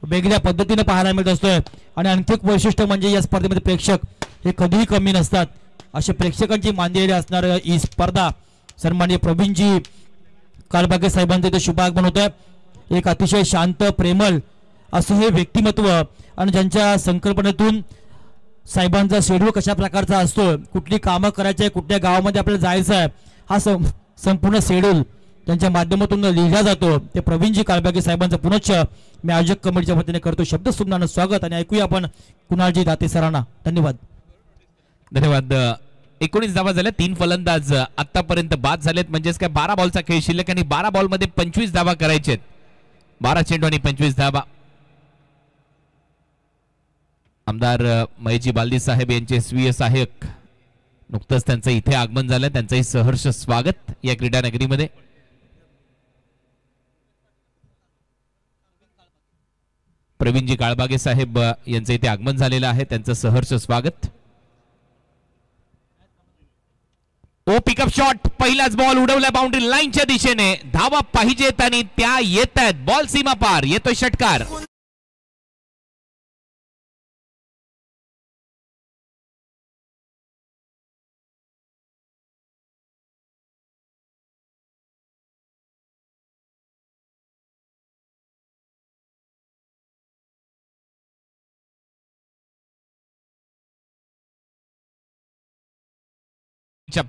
वेगळ्या पद्धतीने पाहायला मिळत असतोय आणि आणखी एक वैशिष्ट्य म्हणजे या स्पर्धेमध्ये प्रेक्षक हे कधीही कमी नसतात. अशा प्रेक्षकांची मानलेली असणार ही स्पर्धा सन्माननीय प्रवीणजी काळबागे साहेबांचं इथे शुभागमन होत आहे. एक अतिशय शांत प्रेमळ असं हे व्यक्तिमत्व आणि ज्यांच्या संकल्पनेतून साहेबांचा शेड्यूल कशा प्रकारचा असतो, कुठली कामं करायची आहे, कुठल्या गावामध्ये आपल्याला जायचं आहे, हा संपूर्ण शेड्यूल त्यांच्या माध्यमातून लिहिला जातो. ते प्रवीणजी काळबागे साहेबांचं पुनश्च मी आयोजक कमिटीच्या वतीने करतो शब्दसुमनानं स्वागत आणि ऐकूया आपण कुणालजी दाते सरांना. धन्यवाद. धन्यवाद. 19 धावा झाल्या. 3 फलंदाज आतापर्यंत बाद झालेत. म्हणजेच काय 12 बॉलचा खेळ शिल्लक आणि 12 बॉलमध्ये 25 धावा करायचे. 12 चेंडू आणि 25 धावा. आमदार महेशजी बालदी साहेब यांचे स्वीय सहाय्यक नुकतंच त्यांचं इथे आगमन झालं. त्यांचंही सहर्ष स्वागत या क्रीडा नगरीमध्ये. प्रवीणजी काळबागे साहेब यांचं इथे आगमन झालेलं आहे. त्यांचं सहर्ष स्वागत. ओ पिकअप शॉट. पहिलाच बॉल उडवला बाउंड्री लाईनच्या दिशेने. धावा पाहिजेत आणि त्या येत आहेत. बॉल सीमा पार. येतोय षटकार.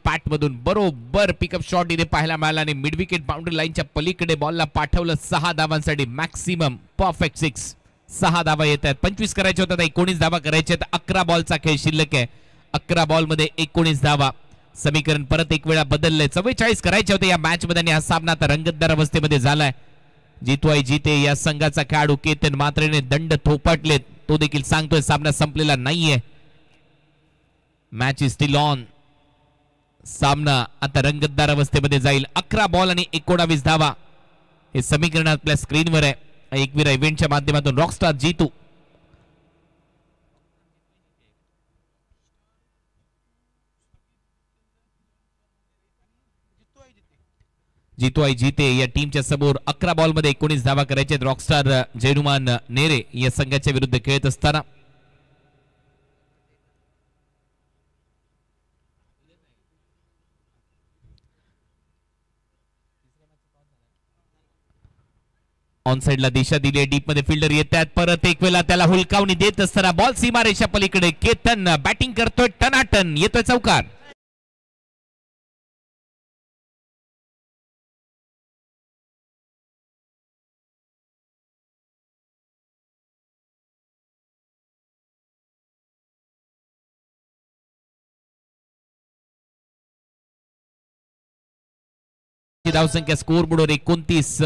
पॅट मधून बरोबर पिकअप शॉट इथे पाहायला मिळाला आणि मिड विकेट बाउंड्री लाईनच्या पलीकडे बॉलला पाठवलं. 6 धावांसाठी मॅक्सिमम परफेक्ट 6. 6 धावा येत आहेत. 25 करायचे होतात. 19 धावा करायचे आहेत. 11 बॉलचा खेळ शिल्लक आहे. 11 बॉल मध्ये 19 धावा. समीकरण परत एक वेळा बदललंय. 44 करायचे होते या मॅच मध्ये आणि हा सामना आता रंगतदार अवस्थेमध्ये झालाय. जितवाई जिते या संघाचा खेळाडू केतन मात्रेने दंड थोपटलेत. तो देखील सांगतोय सामना संपलेला नाहीये. Match is steel on. सामना आता रंगतदार अवस्थेमध्ये जाईल. 11 बॉल आणि 19 धावा हे समीकरण आपल्या स्क्रीनवर आहे. एकविरा इव्हेंटच्या माध्यमातून रॉकस्टार जीतू जितवाई जिते या टीमच्या समोर 11 बॉल मध्ये 19 धावा करायचे. रॉकस्टार जैनुमान नेरे या संघाच्या विरुद्ध खेळत असताना ऑन साइडला दिशा दिली आहे. डीप मध्ये फिल्डर येतात. परत एक वेळा त्याला हुलकावणी देत असताना बॉल सीमारेषा पलीकडे. केतन बॅटिंग करतोय. टनाटन येतोय चौकार. धावसंख्या स्कोर बोर्डवर 29.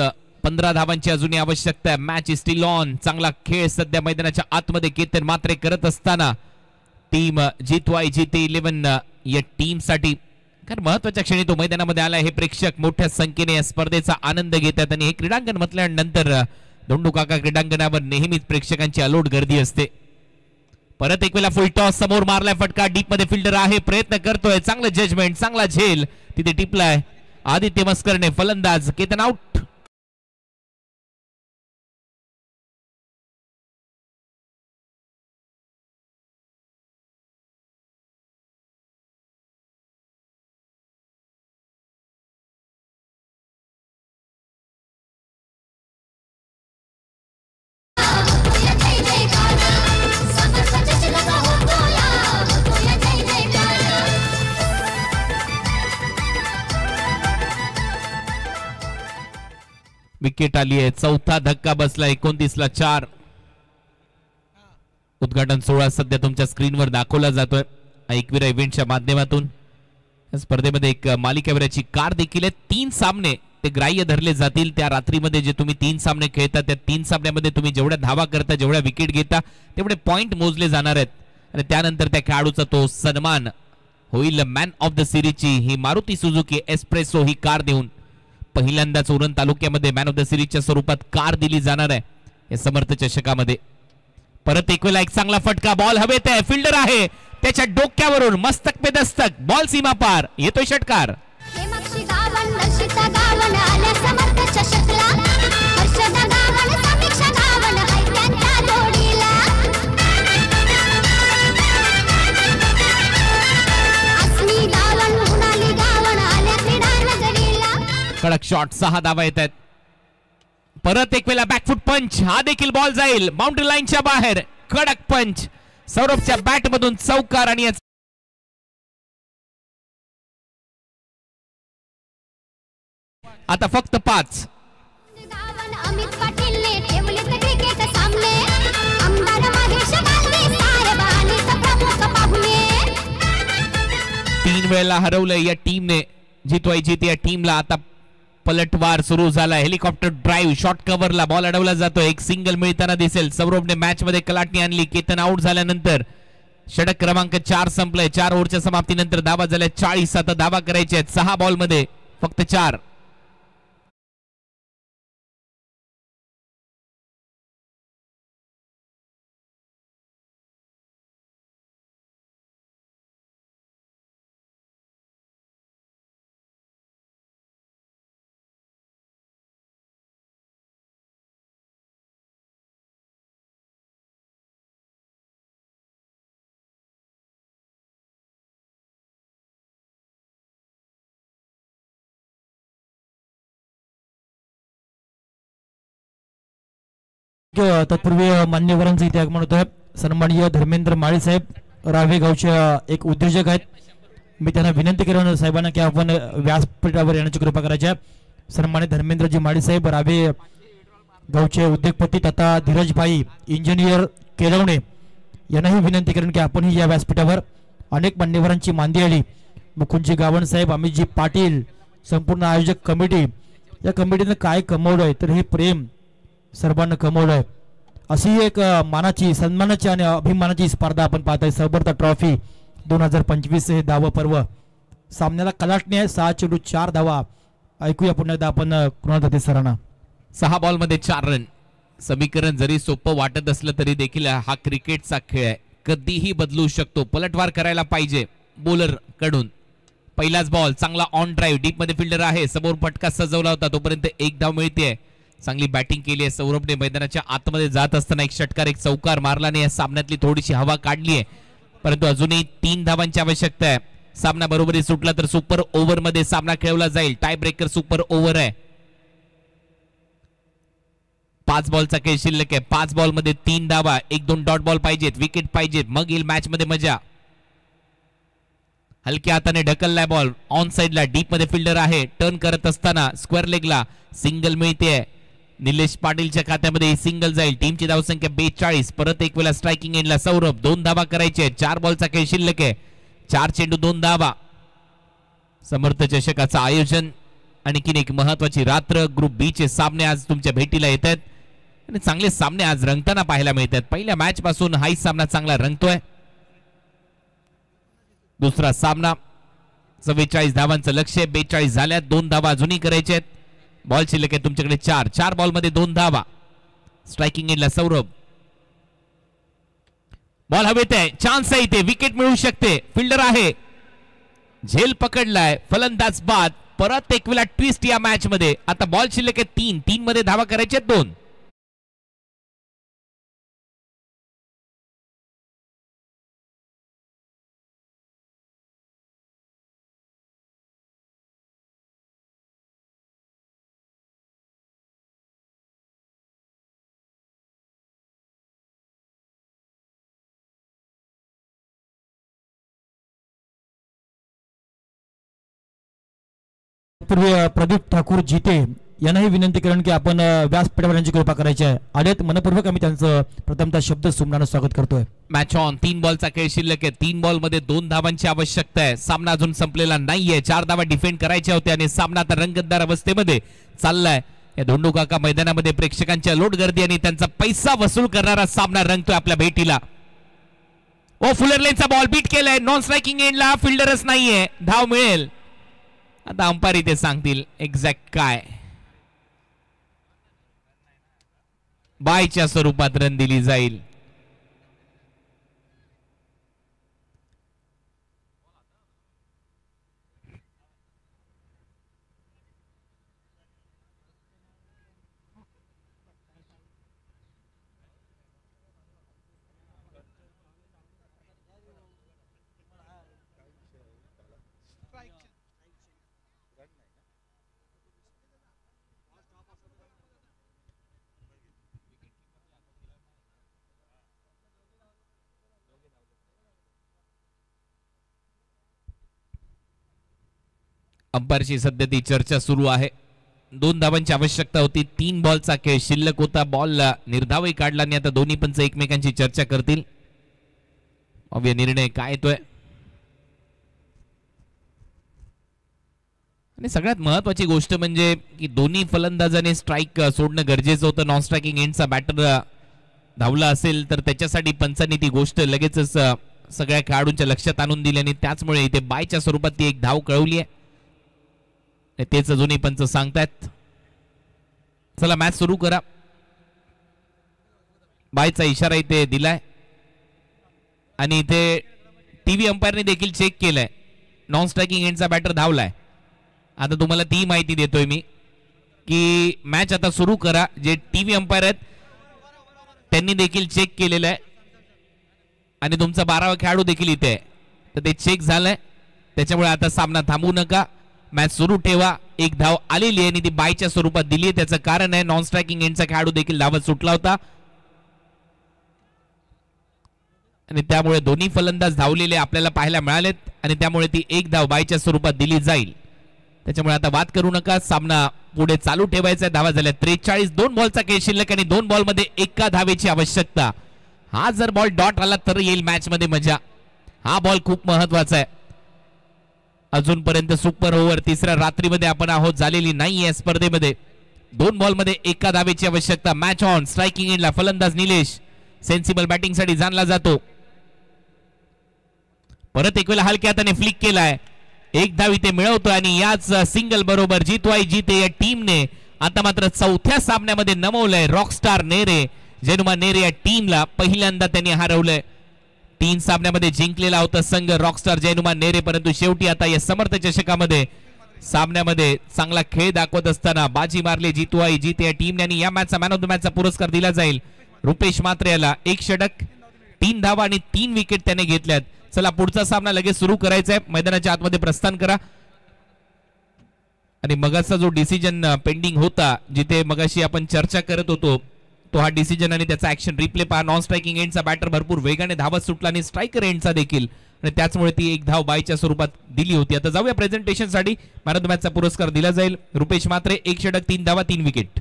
15 धावांची अजूनही आवश्यकता आहे. Match is steel on. चांगला खेळ सध्या मैदानाच्या आतमध्ये केतन मात्रे करत असताना टीम जितवाई जिते 11 या टीम साठी कारण महत्वाच्या क्षणी तो मैदानामध्ये आला. हे प्रेक्षक मोठ्या संख्येने या स्पर्धेचा आनंद घेतात आणि हे क्रीडांगण म्हटल्यानंतर धोंडू काका क्रीडांगणावर नेहमीच प्रेक्षकांची अलोट गर्दी असते. परत एक वेळा फुल टॉस समोर मारलाय फटका. डीप मध्ये फिल्डर आहे, प्रयत्न करतोय, चांगलं जजमेंट, चांगला झेल तिथे टिपलाय. आदित्य मस्करने फलंदाज, केतन आउट. विकेट आली आहे. चौथा धक्का बसला. 29ला 4. उद्घाटन सोहळा सध्या तुमच्या स्क्रीनवर दाखवला जातोय ऐकवीरा इव्हेंटच्या माध्यमातून. स्पर्धेमध्ये एक मालिकावीराची कार देखील आहे. 3 सामने ते ग्राह्य धरले जातील. त्या रात्रीमध्ये जे तुम्ही 3 सामने खेळता त्या 3 सामन्यामध्ये तुम्ही जेवढ्या धावा करता, जेवढ्या विकेट घेता, तेवढे पॉइंट मोजले जाणार आहेत आणि त्यानंतर त्या खेळाडूचा तो सन्मान होईल. मॅन ऑफ द सिरीजची ही मारुती सुझुकी एस्प्रेसो ही कार देऊन पहिल्यांदाच उरण तालुक्यामध्ये मॅन ऑफ द सिरीजच्या स्वरूपात कार दिली जाणार आहे या समर्थ चषकामध्ये. परत एक वेळा एक चांगला फटका. बॉल हवेत आहे, फिल्डर आहे, त्याच्या डोक्यावरून मस्तक पे दस्तक, बॉल सीमा पार, येतोय षटकार. कडक शॉट, 6 धावा येत आहेत. परत एक वेळा बॅकफुट पंच, हा देखील बॉल जाईल बाउंड्री लाईनच्या बाहेर. कडक पंच, सौरभच्या बॅट मधून चौकार आणि आता फक्त 5. तीन वेळेला हरवलंय या टीमने. जितवायची या टीमला आता पलटवार सुरू झाला. हेलिकॉप्टर ड्राईव्ह, शॉर्ट कव्हरला बॉल अडवला जातो. एक सिंगल मिळताना दिसेल. सौरभने मॅच मध्ये कलाटणी आणली. केतन आउट झाल्यानंतर षटक क्रमांक 4 संपलाय. 4 ओव्हरच्या समाप्तीनंतर धावा झाल्या 40. आता धावा करायच्या आहेत 6 बॉल मध्ये फक्त 4. तत्पूर्वी मान्यवरांचा इथे आगमन होत आहे. सन्माननीय धर्मेंद्र माळी साहेब रावे गावचे एक उद्योजक आहेत. मी त्यांना विनंती करेन साहेबांना की आपण व्यासपीठावर येण्याची कृपा करायची आहे. सन्माननीय धर्मेंद्रजी माळी साहेब रावे गावचे उद्योगपती तथा धीरजभाई इंजिनियर केलवणे यांनाही विनंती करेन की आपणही या व्यासपीठावर. अनेक मान्यवरांची मांदी आली. मुकुंदजी गावण साहेब, अमितजी पाटील, संपूर्ण आयोजक कमिटी, या कमिटीने काय कमवलंय तर हे प्रेम सर्वांना कमवलंय. अशी एक मानाची, सन्मानाची आणि अभिमानाची स्पर्धा आपण पाहताय. सबर्थ ट्रॉफी 2025 हे धावा पर्व. सामन्याला कलाटणी आहे. 6 चेंडू 4 धावा. ऐकूया पुन्हा एकदा आपण कृणाल दत्ते सरांना. 6 बॉल मध्ये 4 रन. समीकरण जरी सोपं वाटत असलं तरी देखील हा क्रिकेटचा खेळ आहे. कधीही बदलू शकतो. पलटवार करायला पाहिजे बॉलर कडून. पहिलाच बॉल, चांगला ऑन ड्राईव्ह, डीप मध्ये फिल्डर आहे, समोर फटका सजवला होता, तोपर्यंत 1 धाव मिळते. चांगली बॅटिंग केली आहे सौरभने. मैदानाच्या आतमध्ये जात असताना एक षटकार, एक चौकार मारल्याने या सामन्यातली थोडीशी हवा काढली आहे. परंतु अजूनही 3 धावांची आवश्यकता आहे. सामना बरोबरी सुटला तर सुपर ओव्हर मध्ये सामना खेळवला जाईल. टाय ब्रेकर सुपर ओव्हर आहे. 5 बॉलचा खेळ शिल्लक आहे. 5 बॉल मध्ये 3 धावा, 1-2 डॉट बॉल पाहिजेत, विकेट पाहिजेत, मग येईल मॅच मध्ये मजा. हलक्या हाताने ढकललाय बॉल ऑन साइडला. डीप मध्ये फिल्डर आहे. टर्न करत असताना स्क्वेअर लेगला सिंगल मिळते. निलेश पाटीलच्या खात्यामध्ये ही सिंगल जाईल. टीमची धावसंख्या 42. परत एक वेळा स्ट्रायकिंग एंडला सौरभ. 2 धावा करायचे. 4 बॉलचा खेळ शिल्लक आहे. 4 चेंडू 2 धावा. समर्थ चषकाचं आयोजन आणखीन एक महत्वाची रात्र. ग्रुप बी चे सामने आज तुमच्या भेटीला येत आहेत आणि चांगले सामने आज रंगताना पाहायला मिळतात. पहिल्या मॅच पासून हाही सामना चांगला रंगतोय. दुसरा सामना 44 धावांचं लक्ष्य, 42 झाल्यात, 2 धावा अजूनही करायचे आहेत. बॉल शिल्लक आहे तुमच्याकडे 4 बॉल मध्ये 2 धावा. स्ट्रायकिंग एंडला सौरभ, बॉल हवेत आहे, चान्स आहे इथे, विकेट मिळू शकते. फिल्डर आहे, झेल पकडलाय, फलंदाज बाद. परत एक वेळा ट्विस्ट या मॅच मध्ये. आता बॉल शिल्लक आहे 3 मध्ये धावा करायचे 2. पूर्वी प्रदीप ठाकूर जीते यांनाही विनंती करेन की आपण व्यासपीठावर यांची कृपा करायची आहे. आलेत मनपूर्वक आम्ही त्यांचं प्रथमतः शब्द सुमनानं स्वागत करतोय. Match on. 3 बॉलचा खेळ शिल्लक आहे. 3 बॉल मध्ये 2 धावांची आवश्यकता आहे. सामना अजून संपलेला नाहीये. 4 धावा डिफेंड करायच्या होत्या आणि सामना आता रंगतदार अवस्थेमध्ये चाललाय. या धोंडू काका मैदानामध्ये प्रेक्षकांच्या लोट गर्दी आणि त्यांचा पैसा वसूल करणारा सामना रंगतोय आपल्या भेटीला. ओ फुलर लेनचा बॉल बीट केलाय, नॉन स्ट्रायकिंग एंडला फिल्डरच नाहीये, धाव मिळेल. आता अंपायर इथे सांगतील एक्झॅक्ट काय. बायच्या स्वरूपात रन दिली जाईल. अंपायरची सध्या ती चर्चा सुरू आहे. 2 धावांची आवश्यकता होती. 3 बॉलचा खेळ शिल्लक होता. बॉल निर्धावही काढला आणि आता दोन्ही पंच एकमेकांची चर्चा करतील. अवघ्या निर्णय काय येतोय. आणि सगळ्यात महत्वाची गोष्ट म्हणजे की दोन्ही फलंदाजाने स्ट्राईक सोडणं गरजेचं होतं. नॉन स्ट्रायकिंग एंडचा बॅटर धावला असेल तर त्याच्यासाठी पंचांनी ती गोष्ट लगेचच सगळ्या खेळाडूंच्या लक्षात आणून दिली आणि त्याचमुळे इथे बायच्या स्वरूपात ती एक धाव कळवली आहे. तेच अजूनही पंच सांगतायत. चला मॅच सुरू करा. बायचा इशारा इथे दिलाय आणि इथे टीव्ही अंपायरने देखील चेक केलाय. नॉन स्ट्रायकिंग एंडचा बॅटर धावलाय. आता तुम्हाला ती माहिती देतोय मी की मॅच आता सुरू करा. जे टीव्ही अंपायर आहेत त्यांनी देखील चेक केलेलं आहे आणि तुमचा 12वा खेळाडू देखील इथे आहे. तर ते चेक झालंय. त्याच्यामुळे आता सामना थांबवू नका, मॅच सुरू ठेवा. एक धाव आलेली आहे आणि ती बायच्या स्वरूपात दिली आहे. त्याचं कारण आहे नॉन स्ट्रायकिंग एंडचा खेळाडू देखील धावत सुटला होता आणि त्यामुळे दोन्ही फलंदाज धावलेले आपल्याला पाहायला मिळालेत आणि त्यामुळे ती एक धाव बायच्या स्वरूपात दिली जाईल. त्याच्यामुळे आता वाद करू नका, सामना पुढे चालू ठेवायचा. धावा झाल्या 43. 2 बॉलचा खेळ शिल्लक आणि 2 बॉल मध्ये 1 धावेची आवश्यकता. हा जर बॉल डॉट आला तर येईल मॅच मध्ये मजा. हा बॉल खूप महत्वाचा आहे. अजूनपर्यंत सुपर ओव्हर 3ऱ्या रात्रीमध्ये आपण आहोत, झालेली नाही या स्पर्धेमध्ये. 2 बॉल मध्ये 1 धावेची आवश्यकता. Match on. स्ट्रायकिंग एंडला फलंदाज निलेश सेन्सिबल बॅटिंग साठी जाणला जातो. परत एक वेळा हलक्या हाताने फ्लिक केलाय. 1 धाव इथे मिळवतो आणि याच सिंगल बरोबर जितवाई जीते या टीमने आता मात्र 4थ्या सामन्यामध्ये नमवलंय. रॉकस्टार नेरे, जेनुमा नेरे या टीमला पहिल्यांदा त्यांनी हरवलंय. 3 सामन्यामध्ये जिंकलेला होता संघ रॉकस्टार जैनुमा नेरे, परंतु शेवटी आता या समर्थ चषकामध्ये सामन्यामध्ये चांगला खेळ दाखवत असताना बाजी मारली जितवाई जीते या टीमने आणि या मॅचचा मॅन ऑफ द मॅचचा पुरस्कार दिला जाईल रुपेश म्हात्रे याला. 1 षटक, 3 धावा आणि 3 विकेट त्याने घेतल्यात. चला पुढचा सामना लगेच सुरू करायचा आहे. मैदानाच्या आतमध्ये प्रस्थान करा. आणि मगाचा जो डिसिजन पेंडिंग होता, जिथे मगाशी आपण चर्चा करत होतो, तो हा डिसिजन आणि त्याचा ऍक्शन रिप्ले पहा. नॉन स्ट्रायकिंग एंडचा बॅटर भरपूर वेगाने धावत सुटला आणि स्ट्रायकर एंडचा देखील, आणि त्याचमुळे ती 1 धाव बायच्या स्वरूपात दिली होती. आता जाऊया प्रेझेंटेशन साठी. मॅन ऑफ द मॅचचा पुरस्कार दिला जाईल रुपेश म्हात्रे. 1 षटक, 3 धावा, 3 विकेट.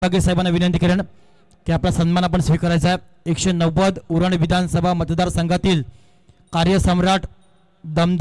साहेबांना विनंती करेन की आपला सन्मान आपण स्वीकारायचा आहे. 190 उरण विधानसभा मतदारसंघातील कार्यसम्राट दमदार